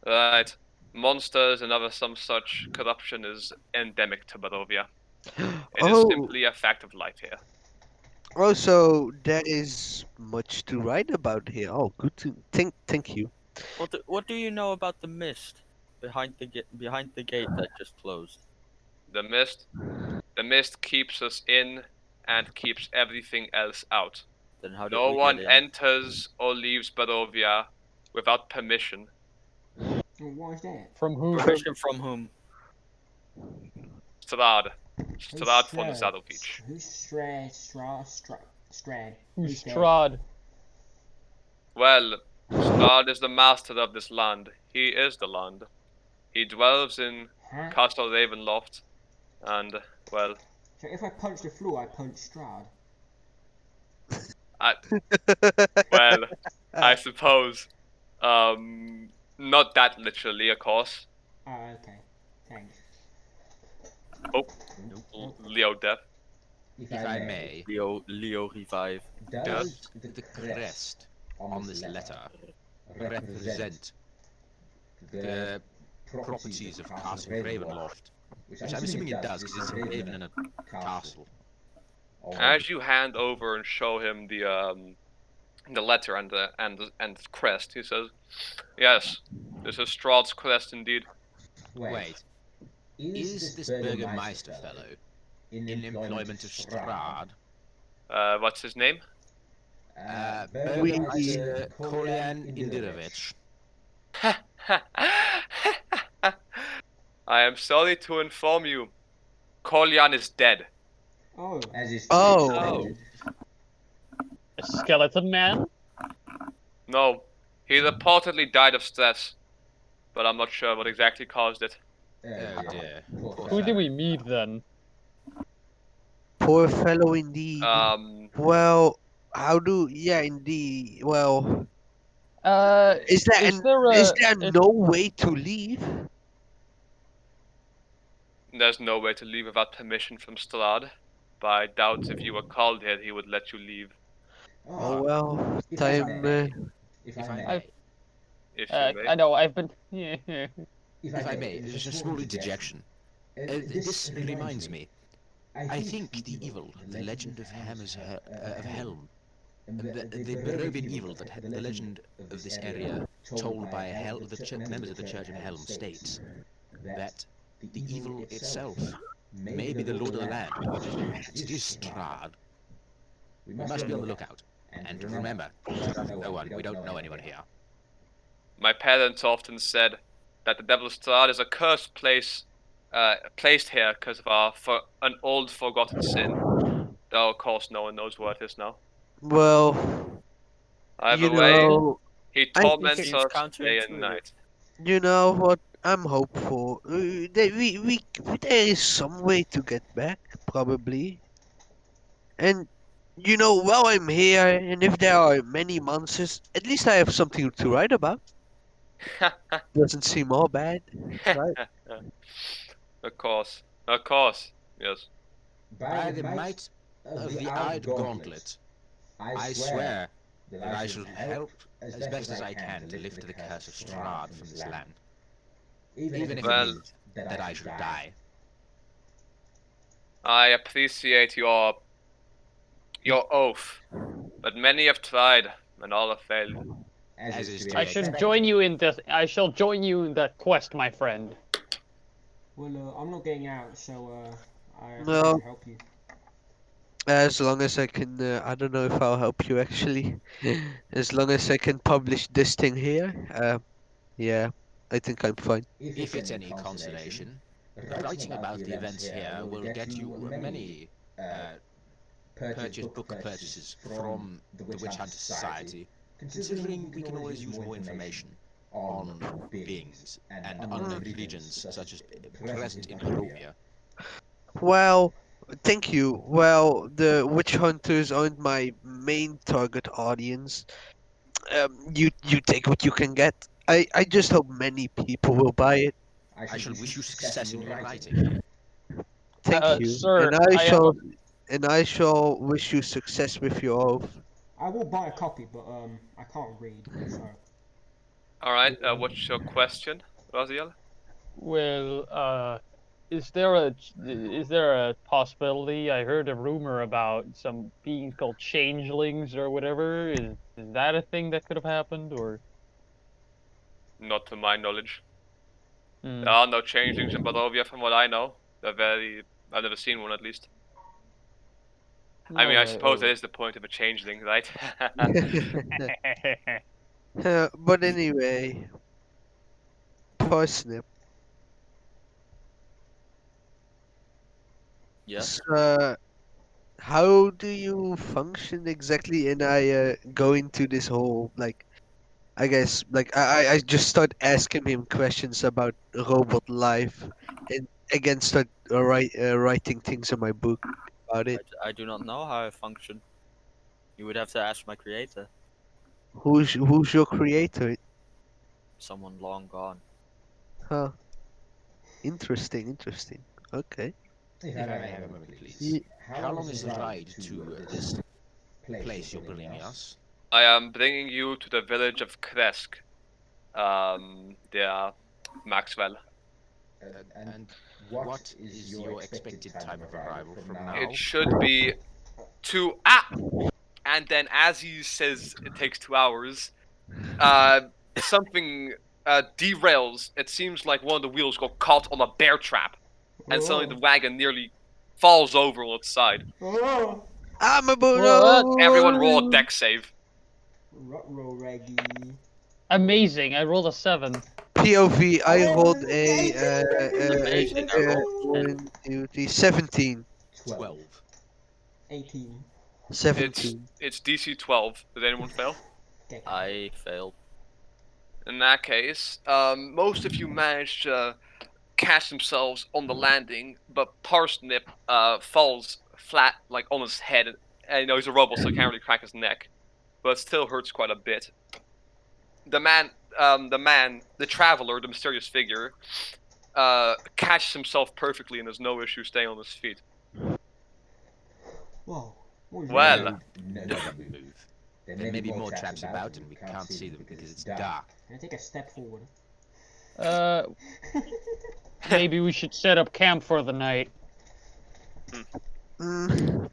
Right. Monsters and other some such corruption is endemic to Barovia. It is Oh, simply a fact of life here. also there is much to write about here. Oh, good to thank you. What do you know about the mist behind the gate that just closed? The mist. The mist keeps us in and keeps everything else out. Then how did No we one get in? enters or leaves Barovia without permission. Why is that? From who? Permission from whom? Strahd. Who's Strahd von Strahd? Zadovich. Who's Strahd? Who's that? Strahd? Well, Strahd is the master of this land. He is the land. He dwells in Huh? Castle Ravenloft, and, well, So if I punch the floor, I punch Strahd. I suppose, not that literally, of course. Oh, okay. Thanks. Oh, Leo death. if I may, Leo revive. does the crest on this letter represent the properties of Castle Ravenloft? Which I'm assuming it does, because it's a raven in a castle. As you hand over and show him the letter and the crest, he says, "Yes, this is Strahd's crest indeed." Wait, is this Burgermeister fellow in employment of Strahd? What's his name? Burgermeister Kolyan Indirovich. I am sorry to inform you, Kolyan is dead. Oh. Oh. A skeleton man? No, he reportedly died of stress, but I'm not sure what exactly caused it. Oh dear. Poor Who did fellow. we meet then? Poor fellow indeed. Well, how do... Yeah, indeed. Well... Is there no way to leave? There's no way to leave without permission from Strahd, but I doubt if you were called here he would let you leave. Oh well, time... If I may, If you may. I know, I've been... if I may, just a small interjection. This reminds me. I think the evil, the legend of of Helm, the Barovian evil, the legend of this area, told by the members of the Church of Helm, states that the evil itself may be the Lord of the Land. It is Strahd. We must be on the lookout. And remember, we don't know anyone here. My parents often said that the Devil's Strahd is a cursed place, placed here because of an old forgotten sin. Though of course no one knows what it is now. Well, Either you way, know, he torments us day and night. You know what? I'm hopeful. There is some way to get back, probably. And you know, while I'm here, and if there are many monsters, at least I have something to write about. Doesn't seem all bad, right? Of course, yes. By the might of the Eyed Gauntlet, I swear that I shall help as best as I can to lift the curse of Strahd from this land. Even if it means that I shall die. I appreciate your oath, but many have tried and all have failed. As is to I be should expected. join you in this. I shall join you in that quest, my friend. Well, I'm not getting out, so I No. can help you. As long as I can, I don't know if I'll help you actually. As long as I can publish this thing here, yeah, I think I'm fine. If it's any consolation, writing about the events here will get you many book purchases from the Witch Hunter Society, considering we can always use more information on beings and unknown regions such as present in Barovia. Well, thank you. Well, the witch hunters aren't my main target audience. You take what you can get. I just hope many people will buy it. I shall wish you success in your writing. Thank you, Sir, and I shall wish you success with your oath. I will buy a copy, but I can't read, so. All right. What's your question, Rasliel? Well, is there a possibility? I heard a rumor about some beings called changelings or whatever. Is that a thing that could have happened, or? Not to my knowledge. There are no changelings in Barovia, from what I know. I've never seen one, at least. I mean, I suppose that is the point of a changeling, right? But anyway, Parsnip. Yes. How do you function exactly? And I go into this whole like, I guess like I just start asking him questions about robot life, and again start writing things in my book about it. I do not know how I function. You would have to ask my creator. Who's your creator? Someone long gone. Huh. Interesting. Okay. If I may have a moment, please. How long is the ride to this place you're bringing us? I am bringing you to the village of Kresk. Yeah, Maxwell. And what is your expected time of arrival from now? It should be and then as he says it takes 2 hours, something derails. It seems like one of the wheels got caught on a bear trap, and suddenly the wagon nearly falls over on its side. Oh, I'm a What? Everyone roll a deck save. roll raggy. Amazing! I rolled a 7. POV, I Oh, rolled Amazing, I rolled 10. 1, 2, 3, 17. 12. 18. 17. It's DC 12. Did anyone fail? I failed. In that case, most of you managed to catch themselves on the landing, but Parsnip falls flat, like on his head. And you know he's a robot, so he can't really crack his neck, but it still hurts quite a bit. The traveler, the mysterious figure, catches himself perfectly and has no issue staying on his feet. Whoa. Well, Nobody move. There may be more traps about and we can't see them because it's dark. Can I take a step forward? Maybe we should set up camp for the night, Mm,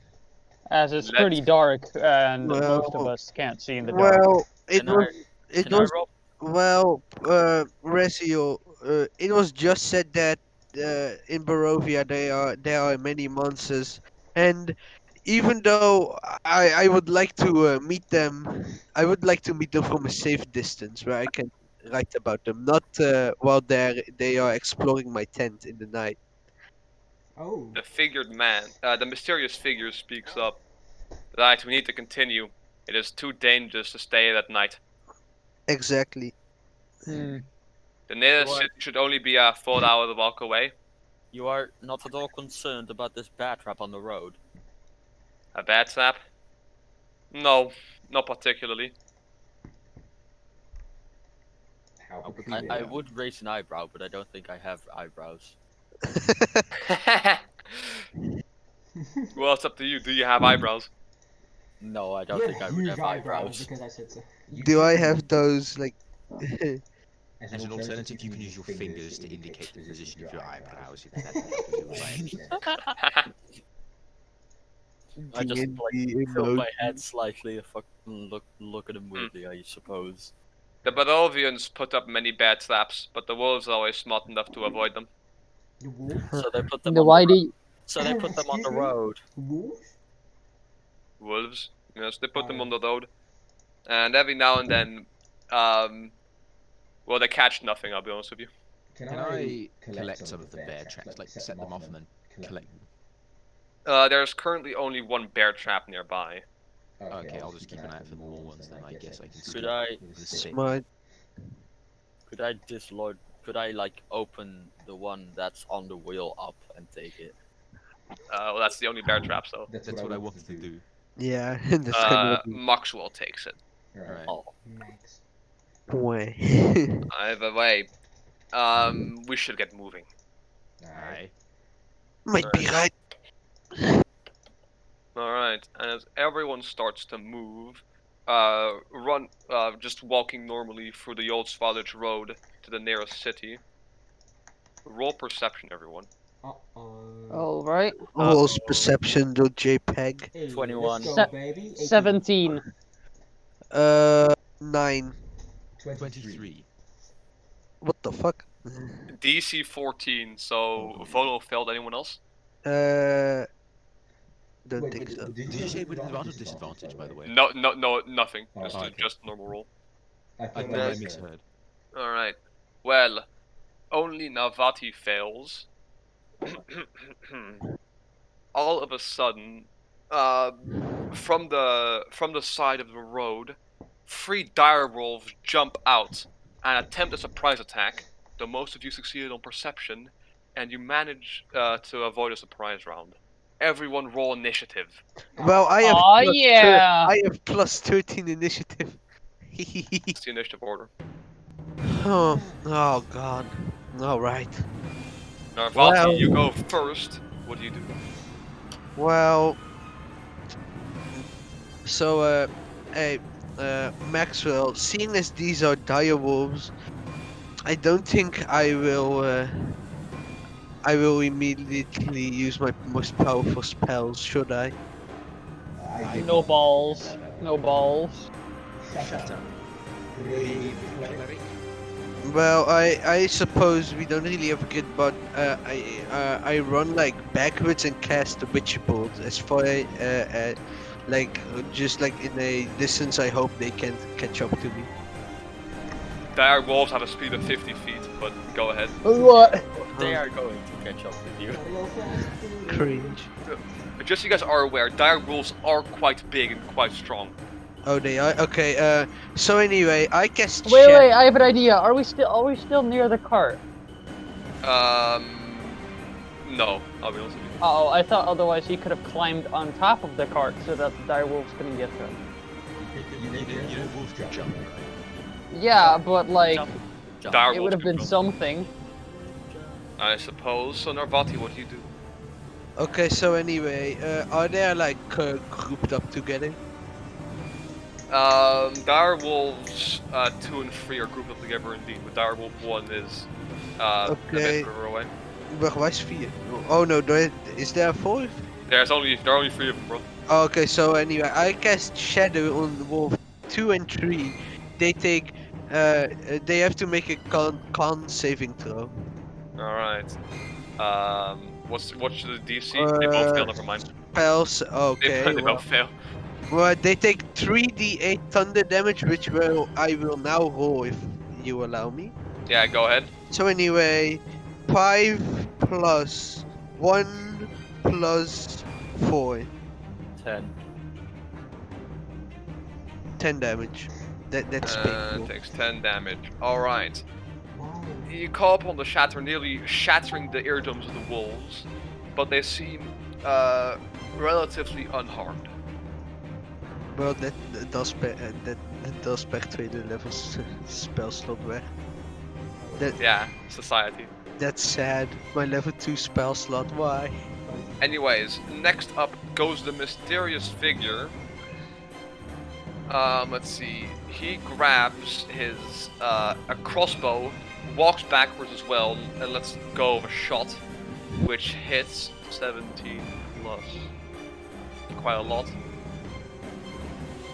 as it's Let's- pretty dark and most of Well- us can't see in the dark. well, it Can was, I, it can I was, roll? well, Rasliel, it was just said that in Barovia there are many monsters, and even though I would like to meet them, I would like to meet them from a safe distance where I can write about them, not while they are exploring my tent in the night. Oh. the mysterious figure speaks up. Right, we need to continue. It is too dangerous to stay at night. Exactly. Hmm. The nearest What? city should only be a 4-hour walk away. You are not at all concerned about this bear trap on the road. A bad trap? No, not particularly. I would raise an eyebrow, but I don't think I have eyebrows. Well, it's up to you. Do you have eyebrows? No, I don't You think I have would huge have eyebrows. because I said so. Do I have those like? As an alternative, you can use your fingers to indicate the position of your eyebrows if that helps you by any chance. I just D&D like tilt my emoji. head slightly and fucking look at him weirdly, I suppose. The Barovians put up many bad traps, but the wolves are always smart enough to avoid them. The wolf? So they put them The on why the do road. you, So they put them on the Excuse me? road. Wolf? Wolves? Yes, they put them on the road. And every now and then, well, they catch nothing, I'll be honest with you. Can I collect some of the bear traps, like set them off and then collect them? There's currently only one bear trap nearby. Okay, I'll just keep an eye out for more ones then, I guess I can Could I see. My could I like open the one that's on the wheel up and take it? Well, that's the only bear trap, so. That's what I wanted to do. yeah, that's kind of Maxwell takes it. Right. Oh, Max. way. Either way, we should get moving. Aye. Might be right. Alright, and as everyone starts to move, just walking normally through the old Svalage Road to the nearest city. Roll perception, everyone. Uh-oh. all right, Rolls perception to JPEG. Hey, 21. let's go, baby. 17. 9. 23. What the fuck? DC 14, so Volo failed. Anyone else? Don't think so. Did you say with advantage or disadvantage, by the way? No, nothing. Oh, okay. Just normal roll. I thought I misheard. Alright. Well, only Narvati fails. All of a sudden, from the side of the road, 3 dire wolves jump out and attempt a surprise attack. Though most of you succeeded on perception, and you manage to avoid a surprise round. Everyone roll initiative. Well, I have. Aw, plus yeah. I have plus 13 initiative. It's the initiative order. oh god. All right. Narvati, Well- you go first what do you do? Well, so hey, Maxwell, seeing as these are dire wolves, I don't think I will immediately use my most powerful spells, should I? No balls. No balls. Shut up. Brave cleric. Well, I suppose we don't really have a good, but I run like backwards and cast the witch bolt as far just like in a distance I hope they can't catch up to me. Dire wolves have a speed of 50 feet, but go ahead. What? They are going to catch up with you. Cringe. Just so you guys are aware, dire wolves are quite big and quite strong. Oh, they are. Okay. So anyway, I cast. Wait, I have an idea. Are we still near the cart? No, I'll be honest with you. Oh, I thought otherwise he could have climbed on top of the cart so that the dire wolves couldn't get to him. You know wolves can jump, right? Yeah, but like, Dire it wolves would have can been jump, something. I suppose. So Narvati, what do you do? Okay, so anyway, are they like grouped up together? Dire wolves 2 and 3 are grouped up together indeed, but dire wolf 1 is a bit further away. But why's 4? Oh no, is there a 4th? There are only 3 of them, bro. Okay, so anyway, I cast Shadow on Wolf 2 and 3. They take, they have to make a con saving throw. All right. What's the DC? They both fail. Never mind. Spells. Okay. They both fail. Well, they take 3d8 thunder damage, which I will now roll if you allow me. Yeah, go ahead. So anyway, 5 plus 1 plus 4. 10. 10 damage. That's painful. Takes 10 damage. Alright. You call upon the shatter, nearly shattering the eardrums of the wolves, but they seem relatively unharmed. Well, dat does per tweede level spell slot weg. Yeah, society. That's sad. My level 2 spell slot, why? Anyways, next up goes the mysterious figure. Let's see. He grabs his a crossbow, walks backwards as well, and lets go of a shot, which hits 17 plus quite a lot,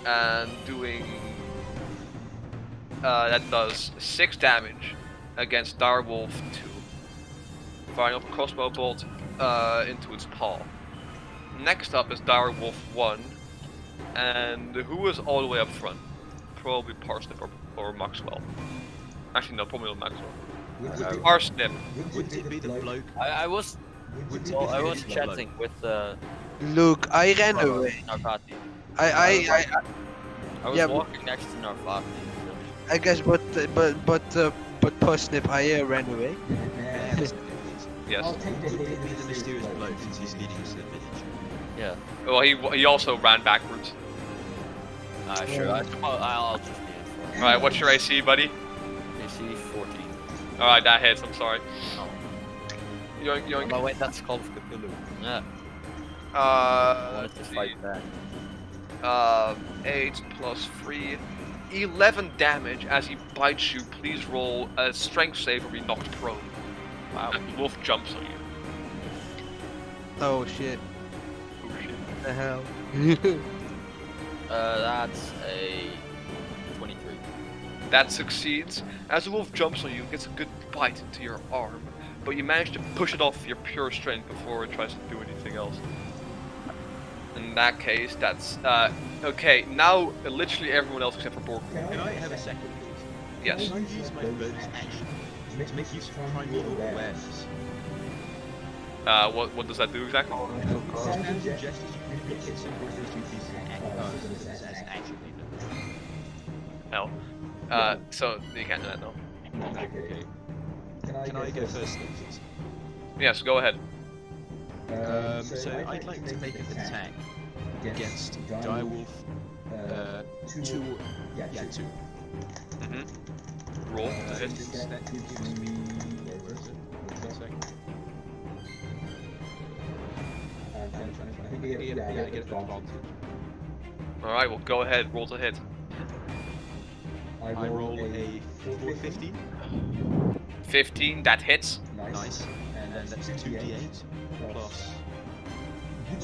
and doing that does 6 damage against Direwolf 2. Firing off a crossbow bolt into its paw. Next up is Direwolf 1, and who is all the way up front? Probably Parsnip or Maxwell. Actually, no, probably not Maxwell. Parsnip. Wouldn't it be the bloke? I was chatting with Look, I ran away. Narvati. I was walking next to Narvati. I guess, but Parsnip, I ran away. Yes. Wouldn't it be the mysterious bloke since he's leading us to the village? Yeah. Well, he also ran backwards. Sure. I'll just be informed. Alright, what's your AC, buddy? AC 14. Alright, that hits, I'm sorry. Oh. Yoink, yoink. Oh, wait, that's called Cthulhu. Yeah. I I wanted to fight that. 8 plus 3. 11 damage as he bites you. Please roll a strength save or be knocked prone. Wow. And the wolf jumps on you. Oh shit. Oh shit. What the hell? That's a 23. That succeeds. As the wolf jumps on you, it gets a good bite into your arm, but you manage to push it off your pure strength before it tries to do anything else. In that case, that's okay. Now, literally everyone else except for Borkul. Can I have a second, please? Yes. Can I use my bonus action to make use of primeval awareness? What does that do exactly? Stand just as you repeat some of those two pieces as action. No. So you can't do that, no. Okay. Can I go first, please? Yes, go ahead. So I'd like to make an attack against Direwolf 2. Yeah, 2. Roll to hit. That gives me. Where is it? 1 second. I get advantage. Alright, well go ahead, roll to hit. I roll a 15. 15, that hits. Nice. And that's 2d8 plus.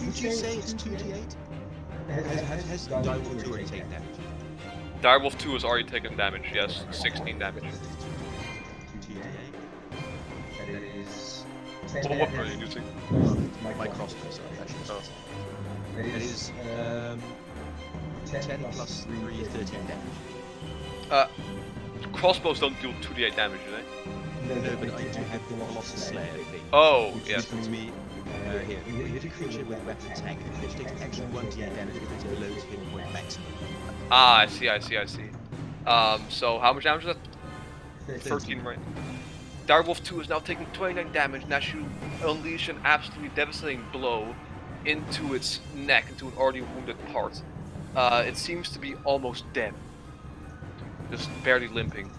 Would you say it's 2d8? Has Direwolf 2 already taken damage? Direwolf 2 has already taken damage, yes. 16 damage. 2d8. That is. What weapon are you using? My crossbow, sorry. Oh. That is 10 plus 3, 13 damage. Crossbows don't deal 2d8 damage, do they? No, but I do have the Colossus Slayer thing. Oh, which yes. gives me here. You hit a creature with weapon attack, which takes extra 1d8 damage if it's below its hit point maximum. Ah, I see. So how much damage is that? 13, right? Direwolf 2 is now taking 29 damage, and as you unleash an absolutely devastating blow into its neck, into an already wounded part, it seems to be almost dead. Just barely limping.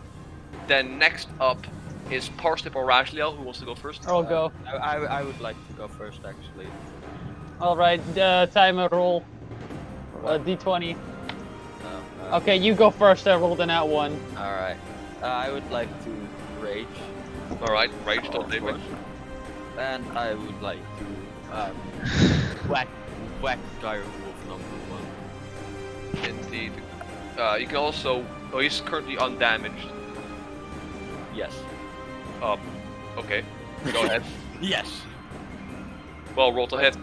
Then next up is Parsnip or Rasliel. Who wants to go first? I'll go. I would like to go first, actually. Alright, timer roll. D20. Okay, you go first. I rolled an out one. Alright. I would like to rage. Alright, rage, don't they win? And I would like to whack Direwolf #1. Indeed. You can also. Oh, he's currently undamaged. Yes. Okay. Go ahead. Yes. Well, roll to hit.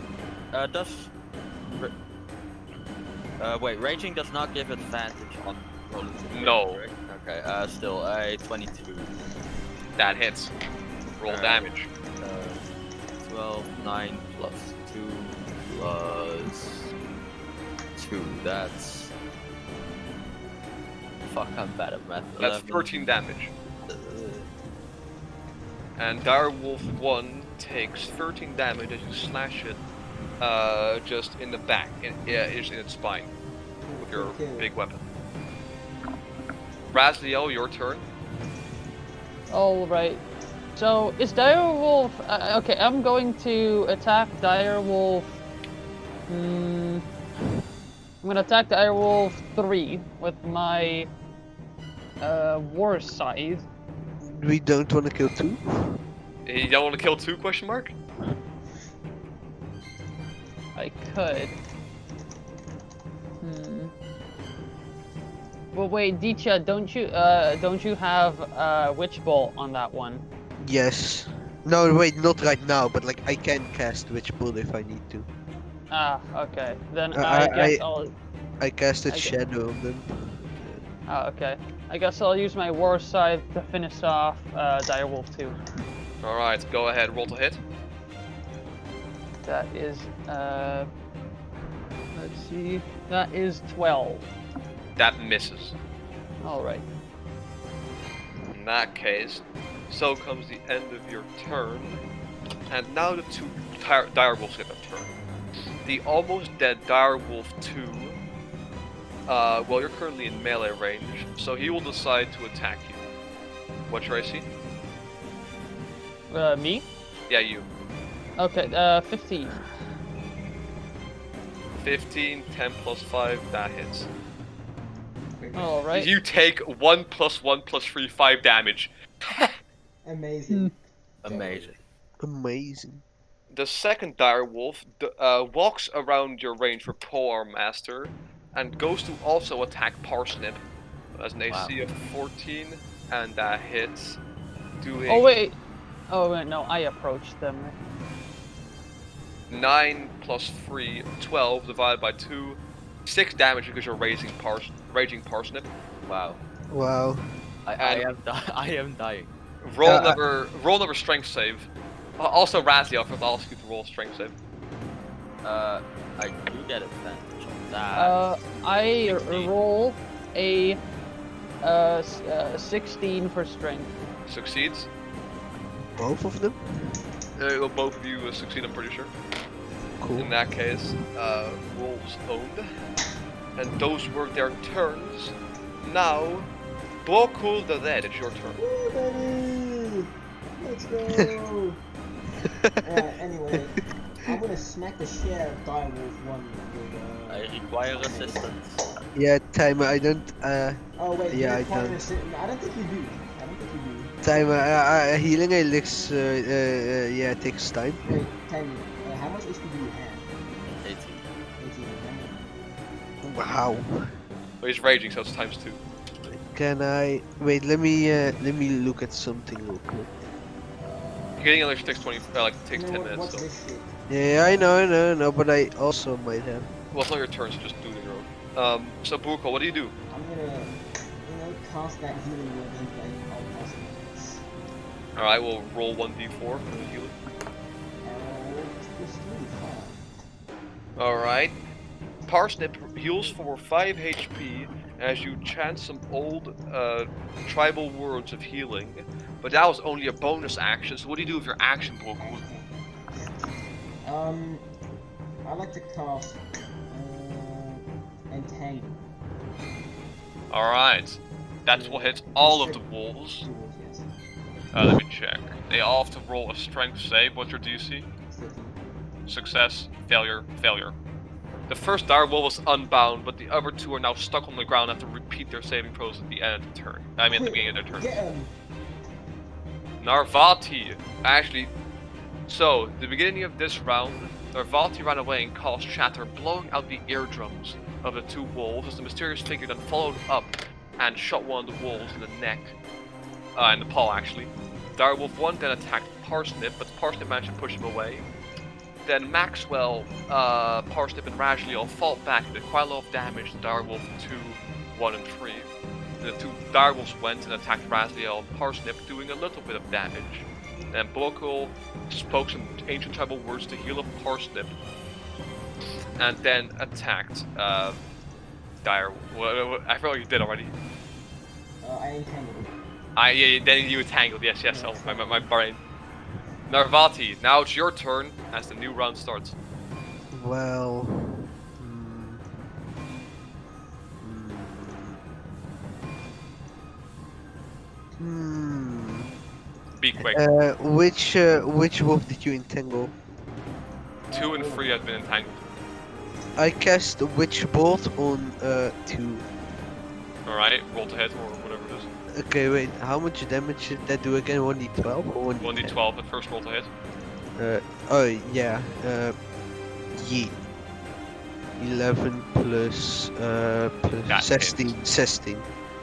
Wait, raging does not give advantage on rolling. No. Correct? Okay, still, a 22. That hits. Roll damage. 12, 9 plus 2 plus 2, that's... Fuck, I'm bad at math. That's 11. 13 damage. And Direwolf 1 takes 13 damage as you slash it just in the back, just in its spine, with your big weapon. Rasliel, your turn. Alright. So, is Direwolf... okay, I'm going to attack Direwolf... I'm gonna attack Direwolf 3 with my... War Scythe. We don't want to kill 2? You don't want to kill 2, question mark? I could. Well, wait, Dicha, don't you have Witch Bolt on that one? Yes. No, wait, not right now, but like I can cast Witch Bolt if I need to. Ah, okay. Then I guess I casted Shadow on them. Ah, okay. I guess I'll use my War Scythe to finish off Direwolf 2. Alright, go ahead, roll to hit. That is, let's see, that is 12. That misses. Alright. In that case, so comes the end of your turn, and now the 2 Direwolves get a turn. The almost dead Direwolf 2, well, you're currently in melee range, so he will decide to attack you. What's your AC? Me? Yeah, you. Okay, 15. 15, 10 plus 5, that hits. Alright. You take 1 plus 1 plus 3, 5 damage. Amazing. Amazing. Amazing. The second Direwolf walks around your range for Polearm Master and goes to also attack Parsnip as an AC of 14, and that hits. Doing Oh wait. Oh wait, no, I approached them. 9 plus 3, 12 divided by 2, 6 damage because you're raging Parsnip. Wow. Wow. I am dying. Roll another strength save. Also, Rasliel, I'll ask you to roll a strength save. I do get advantage on that. I roll a 16 for strength. Succeeds. Both of them? Well, both of you succeed, I'm pretty sure. Cool. In that case, wolves owned. And those were their turns. Now, Borkul the Red, it's your turn. Woo, baby! Let's go! Anyway, I'm gonna smack the shit out of Direwolf 1 with, I require assistance. Yeah, timer. I don't. Oh wait, Yeah, I you require don't. assistance. I don't think you do. I don't think you do. Timer. Healing elixir. Yeah, takes time. Wait, tell me, how much HP do you have? 18. 18. Wow. But he's raging, so it's times 2. Can I wait? Let me look at something real quick. Getting elixir takes 10 minutes. What's So. this shit? Yeah, I know, but I also might have. Well, it's not your turn, so just do it on your own. So Borkul, what do you do? I'm gonna, cast that healing word and then I'll cast it. Alright, we'll roll 1d4 for the healing. Plus 3, Alright. Parsnip heals for 5 HP as you chant some old tribal words of healing. But that was only a bonus action, so what do you do with your action, Borkul? I like to cast Entangle. Alright. That's what hits all of the wolves. Yes. Let me check. They all have to roll a strength save. What's your DC? 13. Success, failure, failure. The first direwolf was unbound, but the other 2 are now stuck on the ground and have to repeat their saving throws at the end of the turn. I mean, at the beginning of their turn. Get him! Narvati. Actually, so, the beginning of this round, Narvati ran away and caused shatter, blowing out the eardrums of the 2 wolves as the mysterious figure then followed up and shot one of the wolves in the neck. In the paw, actually. Direwolf 1 then attacked Parsnip, but Parsnip managed to push him away. Then Maxwell, Parsnip, and Rasliel fought back and did quite a lot of damage to Direwolf 2, 1, and 3. The 2 direwolves went and attacked Rasliel and Parsnip, doing a little bit of damage. Then Borkul spoke some ancient tribal words to heal up Parsnip, and then attacked Dire. I feel like you did already. I entangled. Yeah, then you entangled. Yes. Oh, my brain. Narvati, now it's your turn as the new round starts. Well. Be quick. Which wolf did you entangle? 2 and 3 have been entangled. I cast Witch Bolt on 2. Alright, roll to hit or whatever it is. Okay, wait. How much damage did that do again? 1d12 or 1d10? 1d12 at first roll to hit. Oh yeah. Yeet. 11 plus That 16. 16.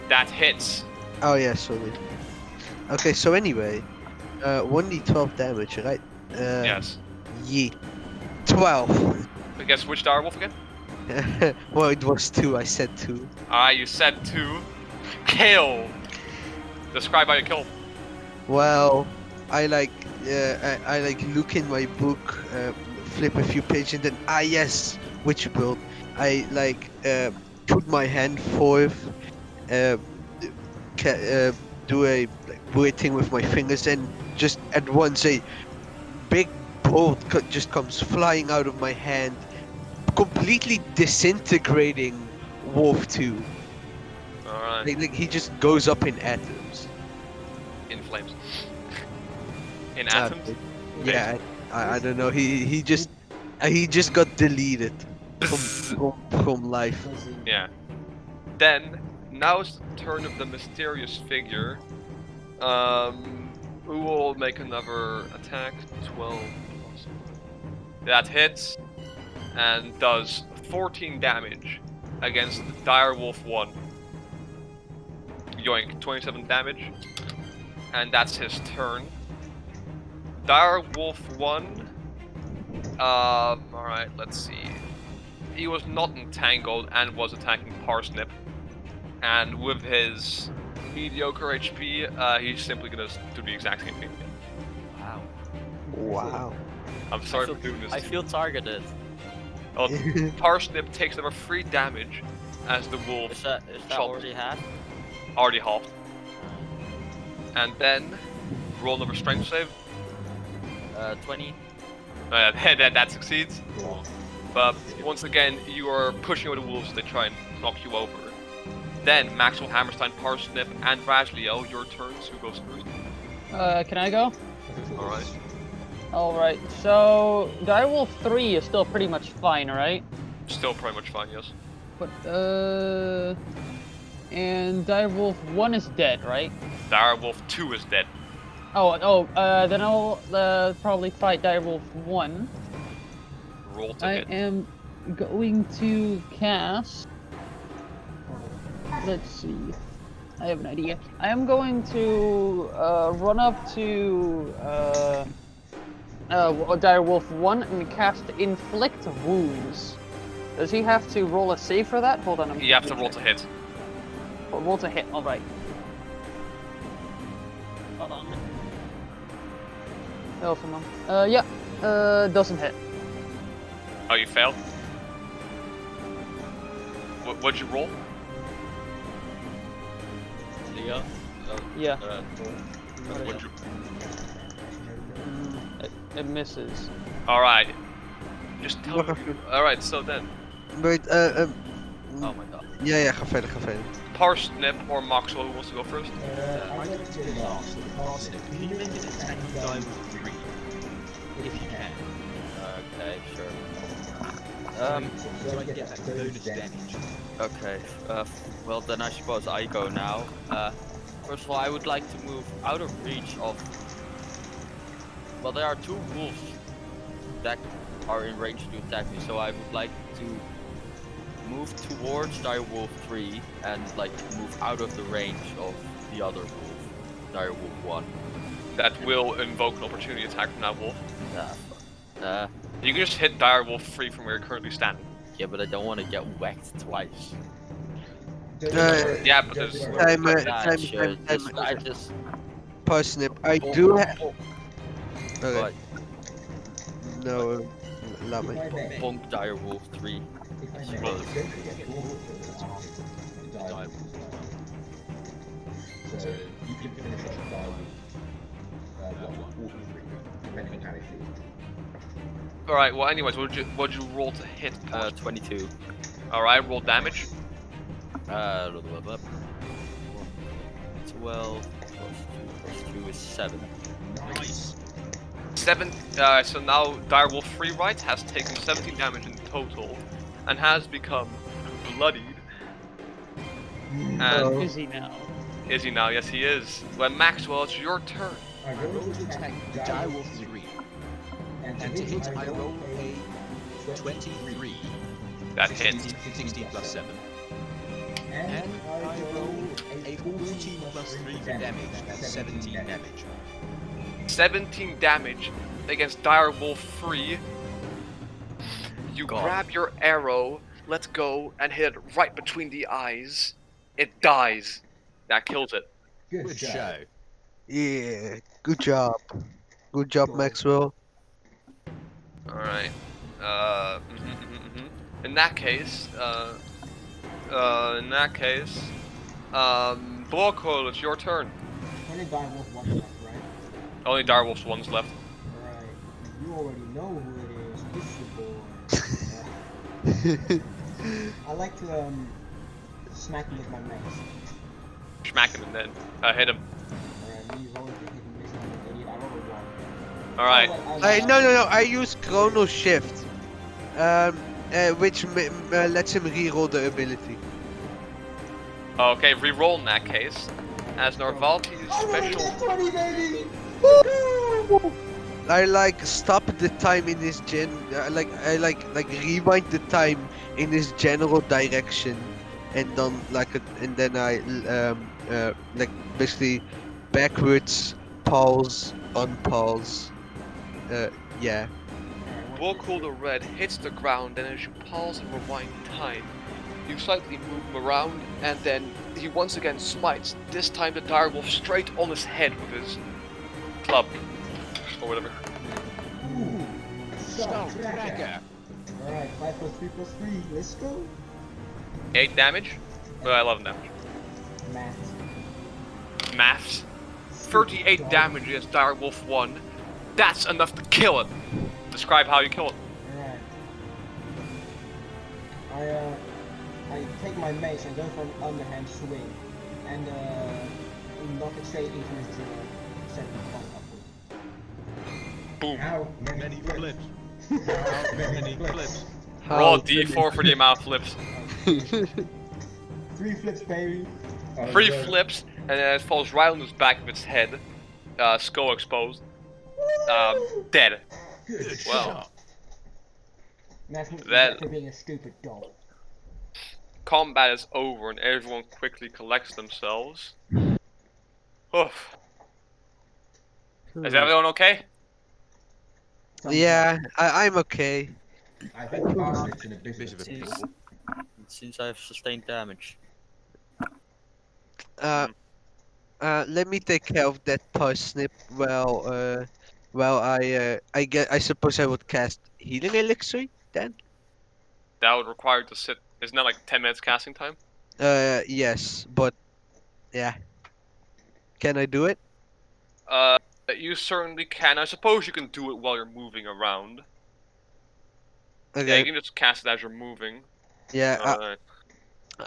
That hits. Oh yeah, sorry. Okay, so anyway, 1d12 damage, right? Yes. Yeet. 12. I guess which direwolf again? Well, it was 2. I said 2. You said 2. Kill. Describe how you kill. Well, I like look in my book, flip a few pages, and then yes, Witch Bolt. I put my hand forth, do a weird thing with my fingers, and just at once a big bolt just comes flying out of my hand, completely disintegrating Wolf 2. Alright. Like he just goes up in atoms. In flames. In atoms? Yeah, I don't know. He just got deleted from life. Yeah. Then, now it's the turn of the mysterious figure. Who will make another attack? 12 plus. That hits and does 14 damage against Direwolf 1. Yoink, 27 damage. And that's his turn. Direwolf 1. Alright, let's see. He was not entangled and was attacking Parsnip. And with his mediocre HP, he's simply gonna do the exact same thing again. Wow. Wow. I'm sorry for doing this. I feel targeted. Well, Parsnip takes over 3 damage as the wolf Is that already half? already halved. And then roll another strength save. 20. That succeeds. But once again, you are pushing over the wolves. They try and knock you over. Then Maxwell Hammerstein, Parsnip, and Rasliel, your turns. Who goes first? Can I go? All right. Alright, so Direwolf 3 is still pretty much fine, right? Still pretty much fine, yes. But, and Direwolf 1 is dead, right? Direwolf 2 is dead. Then I'll probably fight Direwolf 1. Roll to I hit. am going to cast... Let's see. I have an idea. I am going to run up to Direwolf 1 and cast Inflict Wounds. Does he have to roll a save for that? Hold on. You have to roll to hit. Oh, roll to hit, alright. Hold on. Doesn't hit. Oh, you failed? What'd you roll? Yeah. Yeah. What'd you... It misses. Alright. Just tell me. Alright, so then. Wait, Oh my god. ja, ga verder. Parsnip or Maxwell, who wants to go first? I'd like to go last with Parsnip. Can you make an attack die with 3? If you can. Okay, sure. So I get that bonus damage. Okay, well then I suppose I go now. First of all, I would like to move out of reach of... Well, there are 2 wolves that are in range to attack me, so I would like to move towards Direwolf 3 and like move out of the range of the other wolf, Direwolf 1. That will invoke an opportunity attack from that wolf. You can just hit Direwolf 3 from where you're currently standing. Yeah, but I don't want to get whacked twice. Yeah, but there's... I just... Parsnip, I do have... Okay. But No, laat me. bonk Direwolf 3. Explode. So you can finish off depending on how it feels. Alright, well anyways, what'd you roll to hit? 22. Alright, roll damage. 12 plus 2 is 7. Nice. 7, so now Direwolf 3, right, has taken 17 damage in total, and has become bloodied. And Is he now? is he now? Yes, he is. Well, Maxwell, it's your turn. I roll to attack Direwolf 3. And to hit, I roll a 23. That hits. 16 plus 7. And I roll a 14 plus 3 for damage. That's 17 damage. 17 damage against Direwolf 3. You grab your arrow, let go, and hit it right between the eyes. It dies. That kills it. Good show. Yeah, good job. Good job, Maxwell. Alright. In that case, Borkul, it's your turn. Only Direwolf 1 left, right? Only Direwolf 1's left. Alright. You already know who it is. It's your boy. I like to smack him with my mace. Smack him and then hit him. Alright, me rolling to hit him this time, idiot. I rolled a 1. Alright. No, I use Chrono Shift. Which lets him reroll the ability. Okay, reroll in that case. As Narvati's special... I like stop the time in his I rewind the time in his general direction, and then I like basically backwards, pause, unpause. Yeah. Borkul the Red hits the ground, and as you pause and rewind time, you slightly move him around, and then he once again smites, this time the direwolf straight on his head with his club. Or whatever. Skull cracker. Alright, 5 plus 3 plus 3, let's go. 8 damage? 11 damage. Math. Maths. 38 damage against Direwolf 1. That's enough to kill it. Describe how you kill it. Alright. I take my mace and go for an underhand swing, and knock it straight into his second point upward. Boom. How many flips? How many flips? Roll a d4 for the amount of flips. 3 flips, baby. 3 flips, and then it falls right on his back of its head, skull exposed. Dead. Good Well, shot. That's what you Well- get for being a stupid dog. combat is over and everyone quickly collects themselves. Oof. Is everyone okay? Yeah, I'm okay. I think Parsnip's in a bit Bit of of a a pickle. It seems I have sustained damage. Let me take care of that parsnip. I suppose I would cast healing elixir then. That would require to sit. Isn't that like 10 minutes casting time? Yes, but yeah. Can I do it? You certainly can. I suppose you can do it while you're moving around. Yeah, Okay. you can just cast it as you're moving. Yeah, Alright.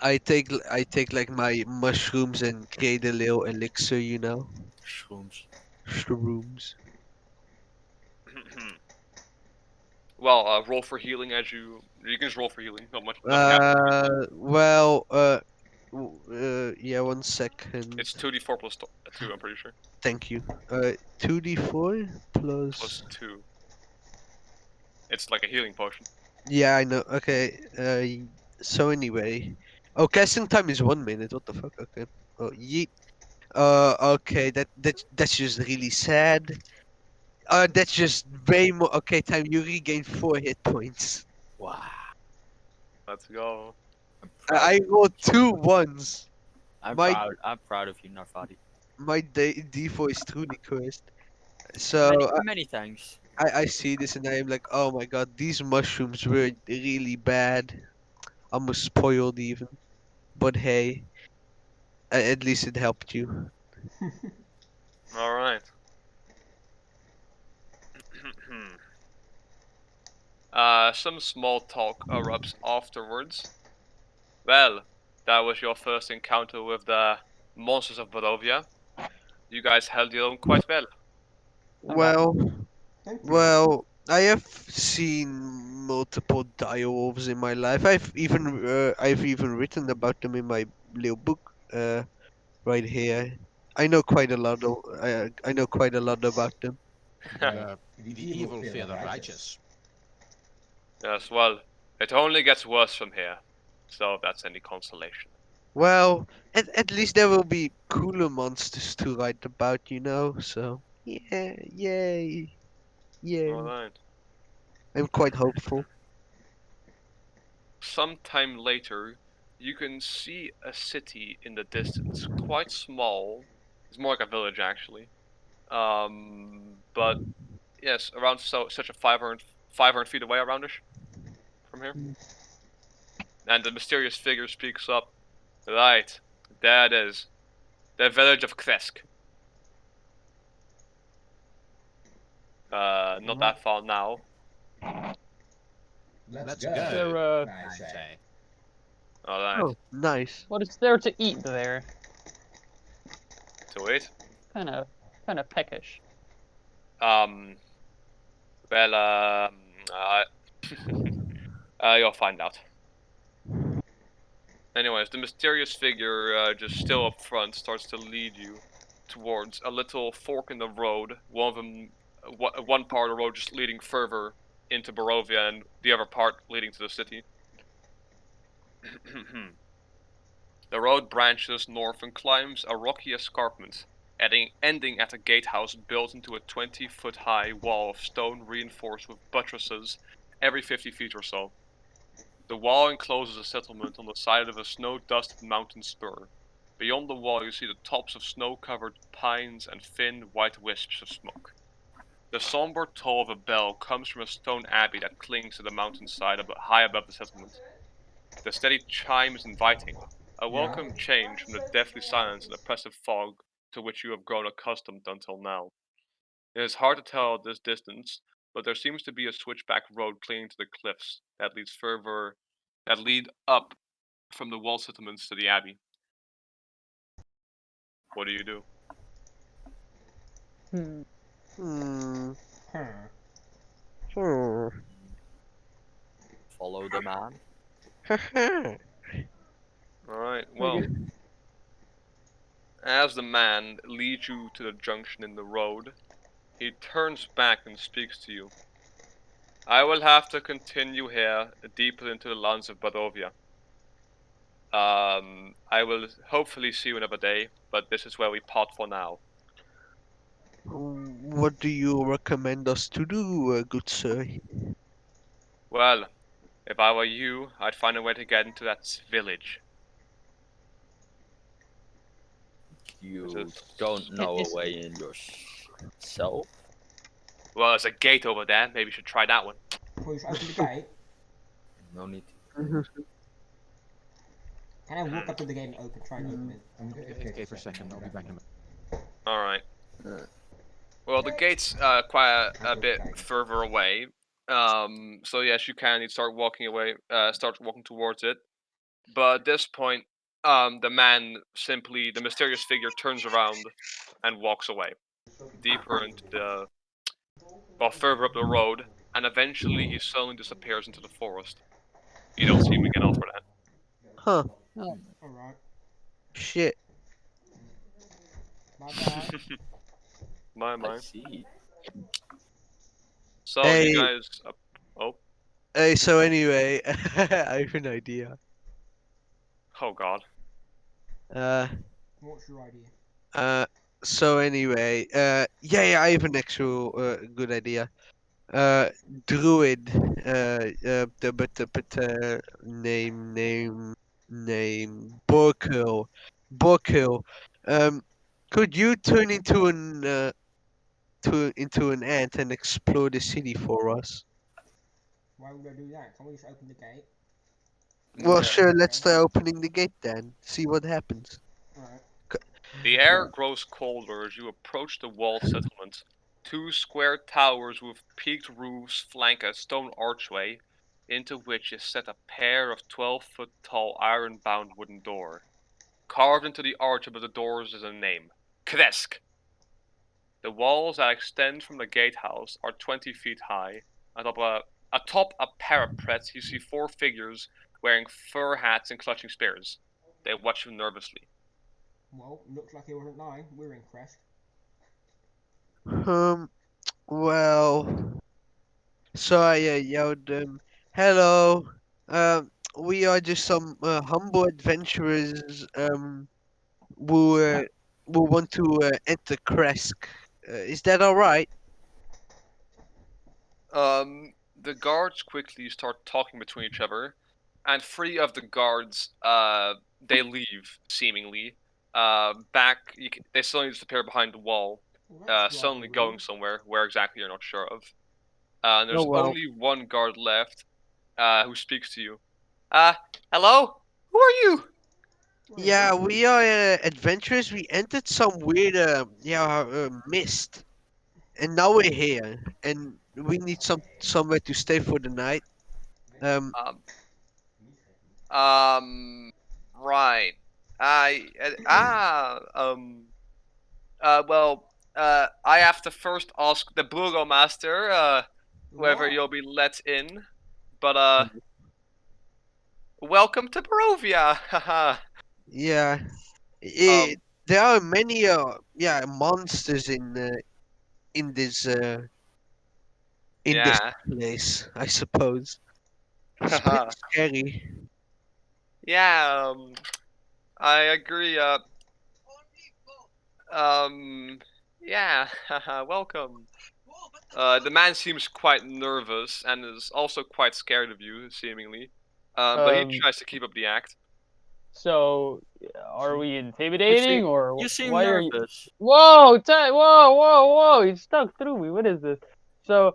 I take like my mushrooms and create a little elixir, you know. Shrooms. Shrooms. Well, roll for healing as you. You can just roll for healing. Not much. Nothing happens. Yeah, 1 second. It's 2d4 plus 2. I'm pretty sure. Thank you. 2d4 plus. Plus 2. It's like a healing potion. Yeah, I know. Okay. So anyway. Oh, casting time is 1 minute. What the fuck? Okay. Oh, yeet. Okay. That's just really sad. That's just way more. Okay, time. You regain 4 hit points. Wow. Let's go. I rolled 2 ones. I'm my- proud. I'm proud of you, Narvati. My D4 is truly cursed. So Many thanks. I see this and I am like, oh my god, these mushrooms were really bad. Almost spoiled even. But hey, at least it helped you. Alright. Some small talk erupts afterwards. Well, that was your first encounter with the monsters of Barovia. You guys held your own quite well. Well, Thank you. well, I have seen multiple direwolves in my life. I've even written about them in my little book. Right here. I know quite a lot about them. The evil fear the righteous. Yes, well, it only gets worse from here. So if that's any consolation. Well, at least there will be cooler monsters to write about, you know. So yeah, yay, yay. Alright. I'm quite hopeful. Sometime later, you can see a city in the distance. Quite small. It's more like a village, actually. But yes, around such a 500 feet away, aroundish, from here. And the mysterious figure speaks up. Right, there it is. The village of Kresk. Not that far now. Let's Is go. there, I say. Alright, Oh, nice. what is there to eat there? to it. Kind of peckish. Well, you'll find out. Anyways, the mysterious figure, just still up front, starts to lead you towards a little fork in the road. One of them, one part of the road just leading further into Barovia, and the other part leading to the city. The road branches north and climbs a rocky escarpment, ending at a gatehouse built into a 20-foot high wall of stone reinforced with buttresses every 50 feet or so. The wall encloses a settlement on the side of a snow-dusted mountain spur. Beyond the wall you see the tops of snow-covered pines and thin, white wisps of smoke. The somber toll of a bell comes from a stone abbey that clings to the mountainside high above the settlement. The steady chime is inviting, a welcome change from the deathly silence and oppressive fog to which you have grown accustomed until now. It is hard to tell at this distance, but there seems to be a switchback road clinging to the cliffs that lead up from the walled settlements to the abbey. What do you do? Hmm. Hmm. Follow the man. Alright, well. As the man leads you to the junction in the road, he turns back and speaks to you. I will have to continue here deeper into the lands of Barovia. I will hopefully see you another day, but this is where we part for now. What do you recommend us to do, good sir? Well, if I were you, I'd find a way to get into that village. You don't know a way in yourself? Well, there's a gate over there. Maybe you should try that one. Well, you should open the gate. No need. Can I walk up to the gate and try and open it? I'm gonna go AFK for a second. I'll be back in a minute. Alright. Well, the gate's quite a bit further away. So yes, you can start walking away, start walking towards it. But at this point, the mysterious figure turns around and walks away, deeper into further up the road, and eventually he suddenly disappears into the forest. You don't see him again after that. Huh. Alright. Shit. Bye bye. My. I see. So Hey. you guys, oh Hey, so anyway, I have an idea. god. What's your idea? So anyway, yeah, I have an actual good idea. Druid, name, Borkul. Could you turn into an ant and explore the city for us? Why would I do that? Can't we just open the gate? Well, Yeah. sure, let's try opening the gate then. See what happens. Alright. The air grows colder as you approach the walled settlement. Two square towers with peaked roofs flank a stone archway, into which is set a pair of 12-foot tall iron-bound wooden door. Carved into the arch above the doors is a name: Kresk. The walls that extend from the gatehouse are 20 feet high. Atop a parapet, you see four figures wearing fur hats and clutching spears. They watch you nervously. Well, looks like he wasn't lying. We're in Crest. Well, so I yelled, hello, we are just some humble adventurers, who want to enter Kresk. Is that alright? The guards quickly start talking between each other, and three of the guards, they leave seemingly. They suddenly disappear behind the wall, Well, that's suddenly rather going rude. somewhere. Where exactly you're not sure of. And Oh, there's well. only one guard left, who speaks to you. Hello? Who are you? Yeah, we are adventurers. We entered some weird, mist, and now we're here, and we need somewhere to stay for the night. Um, Right. I have to first ask the Burgomaster, whether What? you'll be let in. But, welcome to Barovia! Haha. yeah, Um, there are many, monsters in this, in this yeah. place, I suppose. It's pretty Haha. scary. Yeah, I agree, yeah, haha, welcome. The man seems quite nervous and is also quite scared of you, seemingly. But he tries to keep up the act. So, are we intimidating or You seem why are you? nervous. Whoa! Whoa! You stuck through me. What is this? So,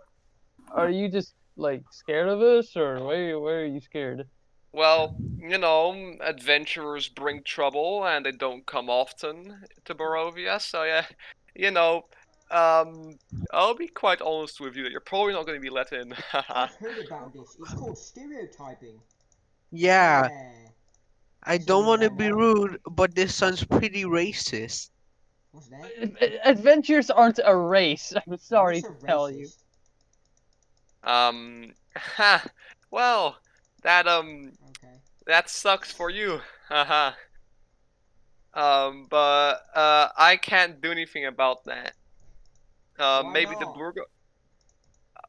are you just like scared of us, or why are you scared? Well, adventurers bring trouble and they don't come often to Barovia, so yeah, you know, I'll be quite honest with you that you're probably not going to be let in. I've heard about this. It's called stereotyping. Yeah, Yeah. I That's the don't word want I to be know. rude, but this sounds pretty racist. What's that? Adventures aren't a race. I'm sorry What's to a tell you. racist? Ha. Well, that Okay. that sucks for you. Haha. But I can't do anything about that. Why Maybe the not? burger.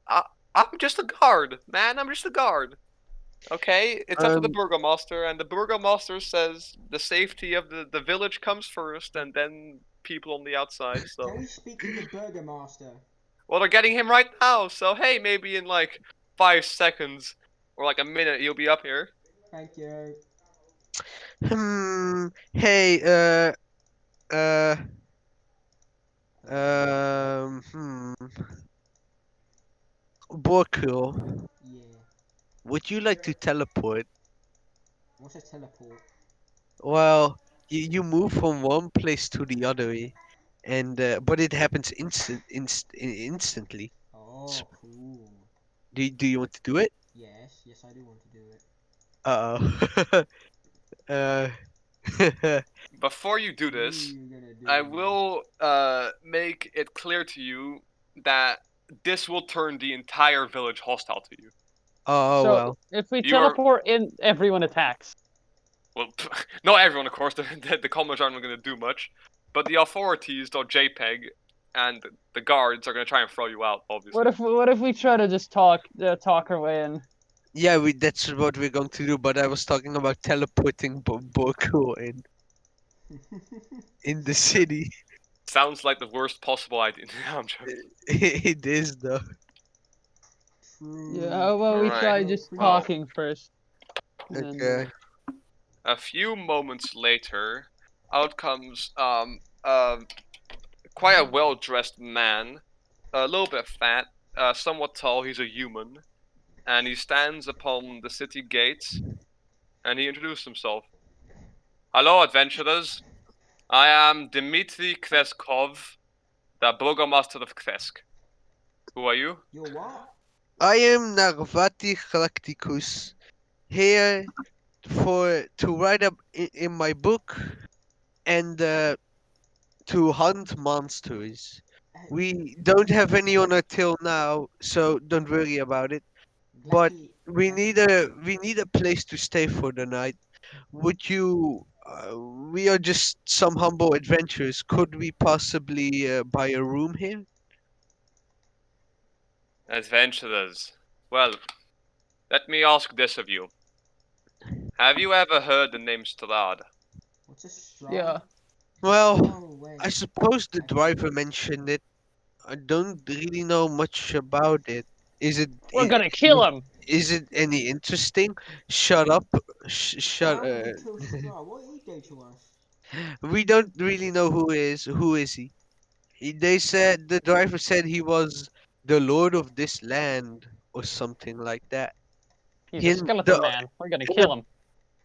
I, I'm just a guard, man. I'm just a guard. Okay, it's up to the Um, burgomaster, and the burgomaster says the safety of the village comes first, and then people on the outside. So, Can we speak to the burgomaster? well, they're getting him right now. So, hey, maybe in like 5 seconds or like a minute, he'll be up here. Thank you. Hey, uh, um, Borkul, Yeah. would you like to teleport? What's a teleport? Well, you move from one place to the other, and but it happens instantly. So, Oh, cool. do you want to do it? Yes, yes, I do want to do it. Uh-oh. uh, Before you do What are this, you gonna do? I will make it clear to you that this will turn the entire village hostile to you. oh So well. if we You are teleport in, everyone attacks. well, not everyone, of course. The commoners aren't going to do much, but the authorities, the JPEG, and the guards are going to try and throw you out. Obviously, What if we try to just talk our way in? Yeah, that's what we're going to do. But I was talking about teleporting Borkul in the city. sounds like the worst possible idea. I'm joking. It is though. True. Yeah, how about we Alright, try Real just quick. well, talking first, and then Okay. a few moments later, out comes quite a well-dressed man, a little bit fat, somewhat tall. He's a human, and he stands upon the city gates, and he introduced himself. Hello, adventurers. I am Dmitry Kreskov, the Burgomaster of Kresk. Who are you? You're what? I am Narvati Galacticus, here to write up in my book and to hunt monsters. We don't have any honor till now, so don't worry about it. But Glacky. we need a place to stay for the night. Would you? We are just some humble adventurers. Could we possibly buy a room here? Adventurers. Well, let me ask this of you. Have you ever heard the name Strahd? What's a straw? yeah. Well, Oh, wait. I suppose the driver mentioned it. I don't really know much about it. Is it? We're gonna kill him. Is it any interesting? Shut up. Why Shut. would we kill Straw? What did he do to us? We don't really know who is he. They said the driver said he was the lord of this land or something like that. He's a And skeleton man. We're gonna and, kill him.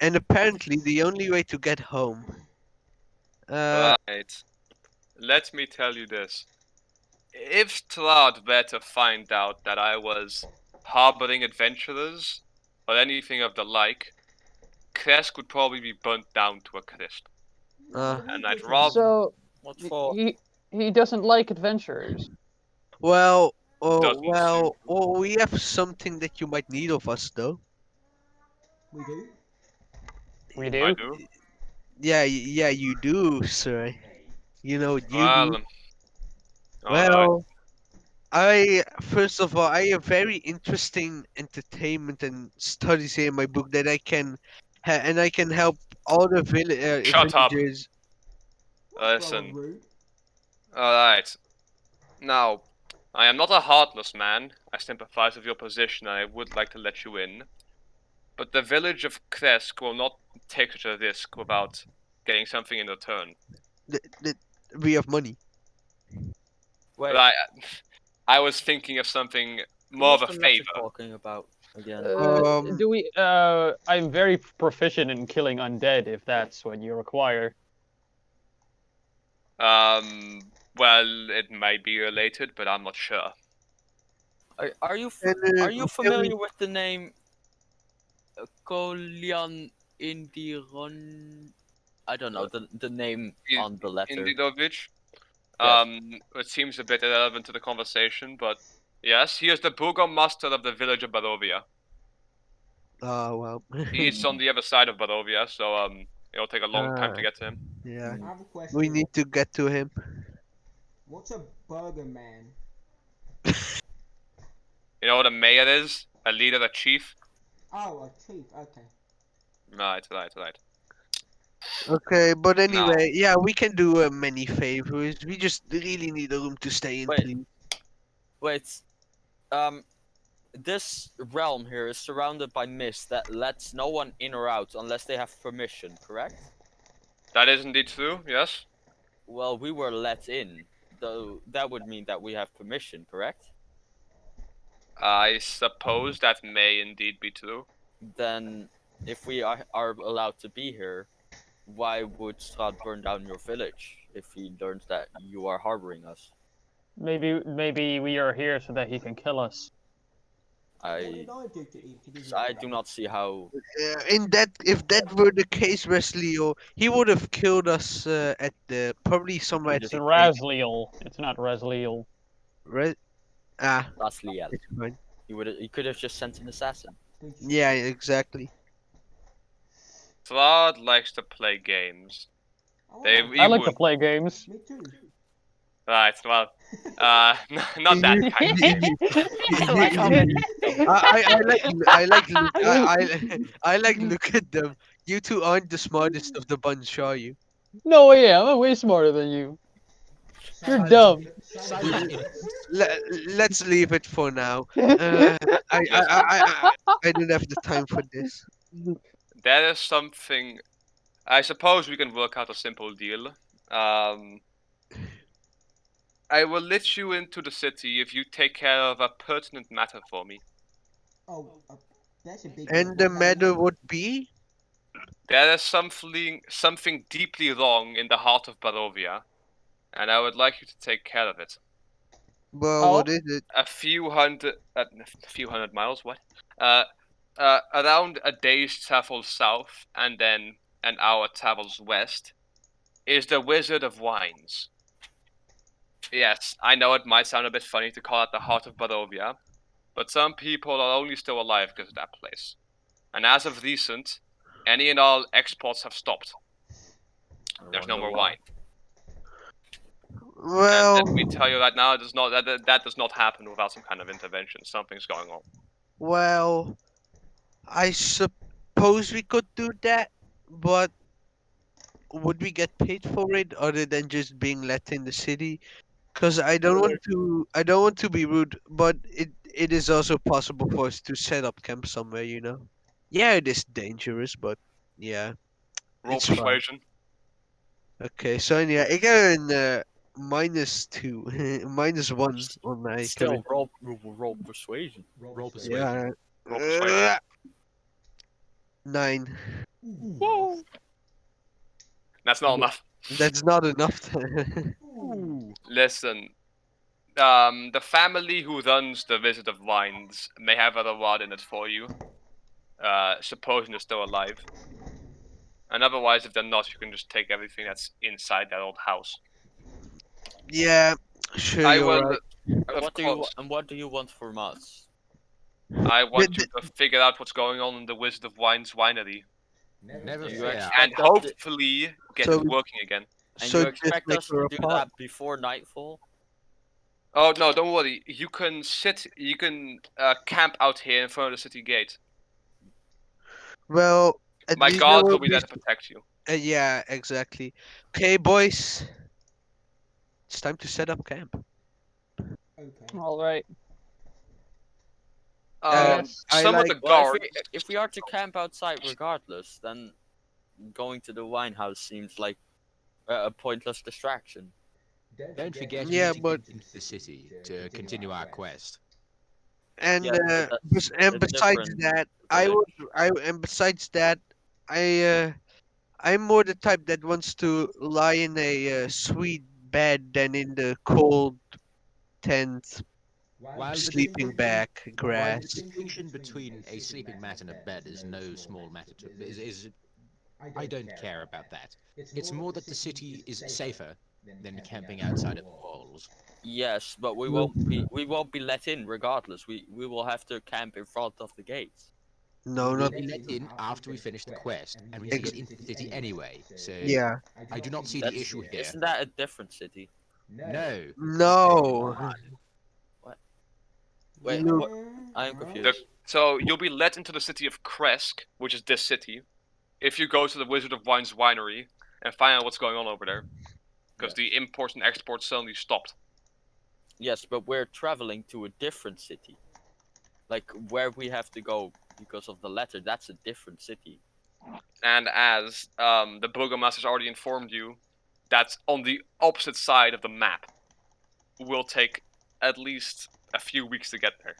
and apparently the only way to get home. Right. Let me tell you this. If Strahd were to find out that I was harboring adventurers or anything of the like, Kresk would probably be burnt down to a crisp. Uh, What did he And do I'd to rob. us? So What for? he doesn't like adventurers. well, Doesn't suit. we have something that you might need of us though. We do? We I do. do. Yeah, you do, sir. You know what you do. Well, alright. Well, I first of all, I have very interesting entertainment and studies here in my book that I can, and I can help all the Shut up. villagers. That's rather Listen. rude. Alright. Now, I am not a heartless man. I sympathize with your position and I would like to let you in. But the village of Kresk will not take such a risk without getting something in return. That we have money. Wait, But I was thinking of something more of what's a the letter favor. talking about again? Um, Do we? I'm very proficient in killing undead. If that's what you require. Well, it might be related, but I'm not sure. Are you and, are you can we, familiar with the name Kolyan Indiron? I don't know the name on the letter. Indidovich? Yes. It seems a bit irrelevant to the conversation, but Yes, he is the burgomaster of the village of Barovia. Oh well. He's on the other side of Barovia, so it'll take a long time to Ah, get to him. yeah. I have a question. We need to get to him. What's a burger man? You know what a mayor is? A leader, a chief? Oh, a chief. Okay. Right. Okay, but Now, anyway, yeah, we can do many favors. We just really need a room to stay in, Wait. please. Wait. This realm here is surrounded by mist that lets no one in or out unless they have permission, correct? that is indeed true, yes? Well, we were let in, though that would mean that we have permission, correct? I suppose that may indeed be true. Then, if we are allowed to be here, why would Strahd burn down your village if he learns that you are harboring us? Maybe we are here so that he can kill us. I do to eat? I do not see how. If that were the case, Rasliel, he would have killed us at the probably somewhere at It's the gate. Rasliel. It's not Rasliel. Right? Ah, Rasliel. it's fine. He could have just sent an assassin. Yeah, exactly. Strahd likes to play games. I like to play games. Me too. Right, well, not that kind of game. I like how many. I like look at them. You two aren't the smartest of the bunch, are you? No, I am. I'm way smarter than you. You're dumb. Let's leave it for now. I don't have the time for this. That is something. I suppose we can work out a simple deal. I will let you into the city if you take care of a pertinent matter for me. Oh, that's a big. And the matter would be? There is something deeply wrong in the heart of Barovia, and I would like you to take care of it. Well, what is it? A few hundred miles. What? Around a day's travel south, and then an hour travels west, is the Wizard of Wines. Yes, I know it might sound a bit funny to call it the heart of Barovia, but some people are only still alive because of that place. And as of recent, any and all exports have stopped. There's no more wine. Well, and let me tell you right now, that does not happen without some kind of intervention. Something's going on. well, I suppose we could do that, but would we get paid for it other than just being let in the city? Because I don't want to be rude, but it is also possible for us to set up camp somewhere, you know. Yeah, it is dangerous, but yeah, Roll it's fine. persuasion. Okay, so yeah, ik heb een -2, -1 on my Still, roll persuasion. Roll persuasion. Yeah. Roll persuasion. 9. Whoa! That's not enough. That's not enough. Listen, the family who runs the Wizard of Wines may have a reward in it for you, supposing they're still alive. And otherwise, if they're not, you can just take everything that's inside that old house. Yeah, sure, I you're will. right. What do you want from us? I want you to figure out what's going on in the Wizard of Wines winery. Never You fear. expect And us to- hopefully get So- it working again. And So you just expect like us we're to do apart? that before nightfall? Oh no, don't worry. You can camp out here in front of the city gate. Well, at My least guards there will be there to protect you. yeah, exactly. Okay, boys. It's time to set up camp. Okay. All right. Yes. Some of the Well, guards. if we are to camp outside regardless, then going to the wine house seems like a pointless distraction. Don't forget Yeah, we need but- to get into the city to continue our quest. And Yeah, but and it's besides different that, village. besides that, I'm more the type that wants to lie in a sweet bed than in the cold tent, While the sleeping back While the grass. distinction between a sleeping mat and a bed is no small matter I don't care about that. It's more that the city is safer than camping outside of the walls. Yes, but we won't be let in regardless. We will have to camp in front of the gates. No, We'll not be let in after we finish the quest, and we need to ex- get into the city anyway. So yeah. I do not see the issue here. Isn't that a different city? No. No. Wait, Look, what? I am confused. So you'll be led into the city of Kresk, which is this city, if you go to the Wizard of Wine's winery and find out what's going on over there. Because the imports and exports suddenly stopped. Yes, but we're traveling to a different city. Like where we have to go because of the letter, that's a different city. And as the Burgomaster's already informed you, that's on the opposite side of the map. Will take at least a few weeks to get there.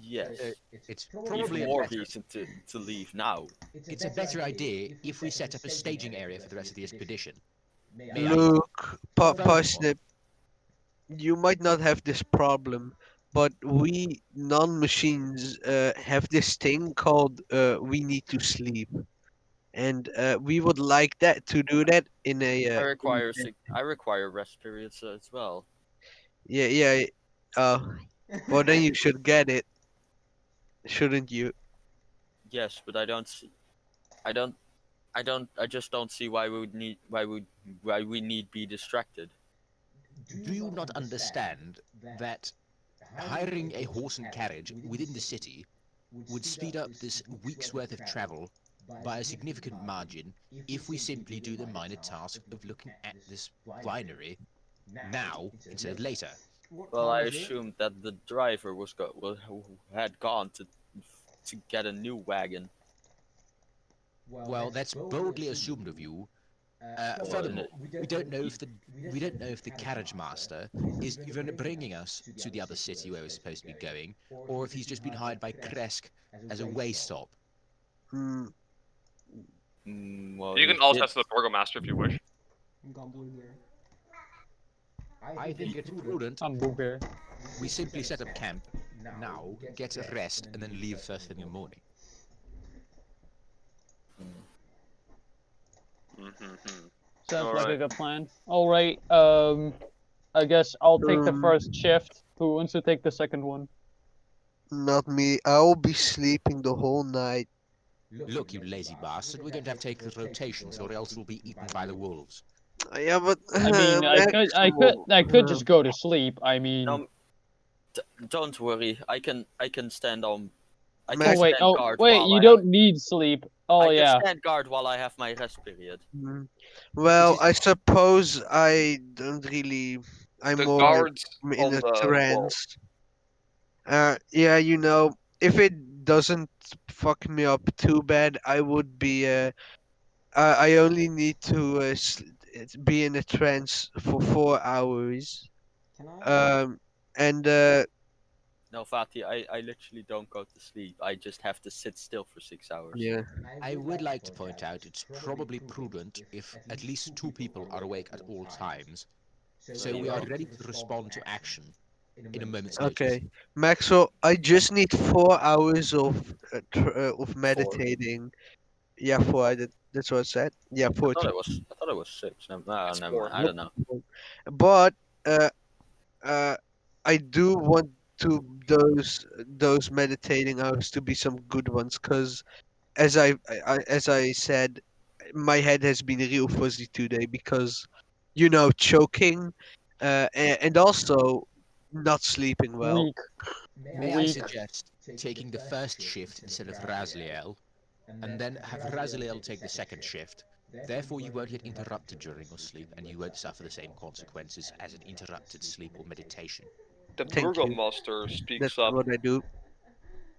Yes. It's Even probably a more better, reason to leave now. it's a better idea if we set up a staging area for the rest of the expedition. look, Parsnip, you might not have this problem, but we non-machines have this thing called we need to sleep, and we would like that to do that in a I require rest periods as well. yeah. Well then you should get it, shouldn't you? Yes, but I just don't see why we need be distracted. Do you not understand that hiring a horse and carriage within the city would speed up this week's worth of travel by a significant margin if we simply do the minor task of looking at this winery now instead of later? Well, I assumed that the driver had gone to get a new wagon. Well, that's boldly assumed of you. Furthermore, we don't know if the carriage master is even bringing us to the other city where we're supposed to be going, or if he's just been hired by Kresk as a way stop. Hmm. Well, You can also ask the Burgomaster if you wish. I think it's prudent I'm Booger. we simply set up camp now, get a rest, and then leave first thing in the morning. Sounds like a Alright. good plan. All right. I guess I'll take the first shift. Who wants to take the second one? Not me. I will be sleeping the whole night. Look, you lazy bastard, we're going to have to take rotations, or else we'll be eaten by the wolves. Yeah, but I mean, I could just go to sleep. I mean, don't worry. I can stand on. I can Max- oh wait, stand oh guard wait, while you I don't need sleep. Oh I yeah. can stand guard while I have my rest period. Well, I suppose I don't really. I'm The more guards in on a the wall. trance. Yeah, if it doesn't fuck me up too bad, I would be. I only need to be in a trance for 4 hours. Can I? And No, Fatih, I literally don't go to sleep. I just have to sit still for 6 hours. yeah. I would like to point out it's probably prudent if at least 2 people are awake at all times, so we are ready to respond to action in a moment's notice. Okay, Maxwell, I just need 4 hours of meditating. Yeah, four. That's what I said. Yeah, I four. thought it was 6. No, It's never 4. mind. I don't know. But I do want to those meditating hours to be some good ones, cause as I said, my head has been real fuzzy today because choking, and also not sleeping well. Weak. May I Weak. suggest taking the first shift instead of Rasliel, and then have Rasliel take the second shift. Therefore, you won't get interrupted during your sleep, and you won't suffer the same consequences as an interrupted sleep or meditation. The Thank you. Burgomaster speaks That's up. what I do.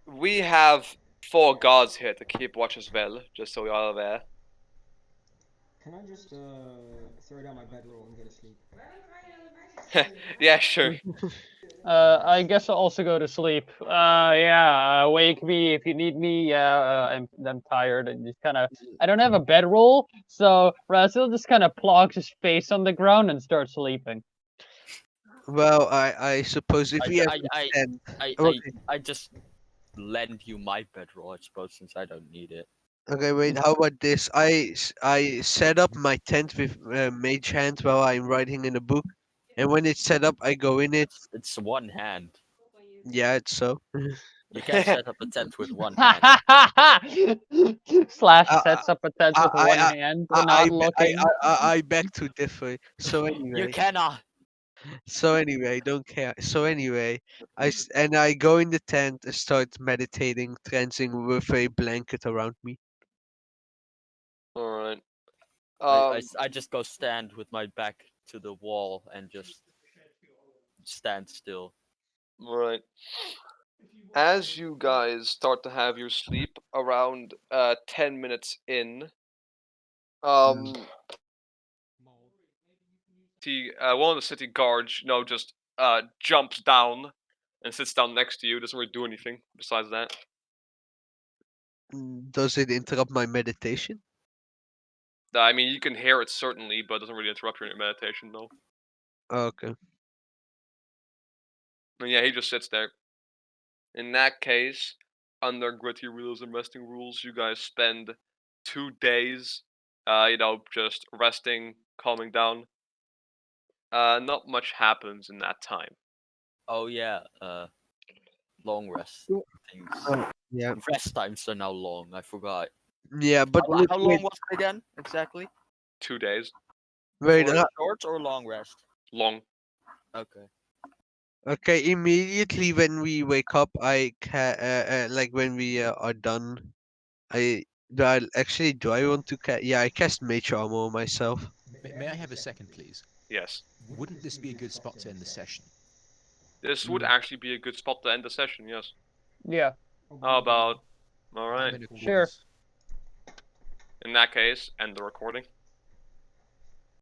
We have 4 guards here to keep watch as well, just so you are aware. Can I just throw down my bedroll and go to sleep? Yeah, sure. I guess I'll also go to sleep. Yeah, wake me if you need me. I'm tired and just kind of. I don't have a bedroll, so Rasliel just kind of plogs his face on the ground and starts sleeping. Well, I suppose if we have to stand. Okay. I just lend you my bedroll, I suppose, since I don't need it. Okay, wait. How about this? I set up my tent with mage hand while I'm writing in a book, and when it's set up, I go in it. It's one hand. Yeah, it's so. You can't set up a tent with one hand. Slash I sets up a tent with one hand, not looking. I beg to differ. So You anyway, cannot. don't care. So anyway, and I go in the tent and start meditating, cleansing with a blanket around me. Alright. I just go stand with my back to the wall and just stand still. Right. As you guys start to have your sleep around 10 minutes in, one of the city guards, just jumps down and sits down next to you. Doesn't really do anything besides that. Does it interrupt my meditation? I mean, you can hear it certainly, but it doesn't really interrupt your meditation, though. Okay. And yeah, he just sits there. In that case, under gritty rules and resting rules, you guys spend 2 days, just resting, calming down. Not much happens in that time. Oh yeah, long rest things. Yeah. Rest times are now long. I forgot. Yeah, but How long was it again? Exactly. 2 days. wait, For short or long rest? Long. Okay. okay. Immediately when we wake up, like when we are done, I do I want to cast? Yeah, I cast Mage Armor on myself. May I have a second, please? Yes. Wouldn't this be a good spot to end the session? This would actually be a good spot to end the session, yes. Yeah. How about... I'm Alright. in a Sure. quarters. In that case, end the recording.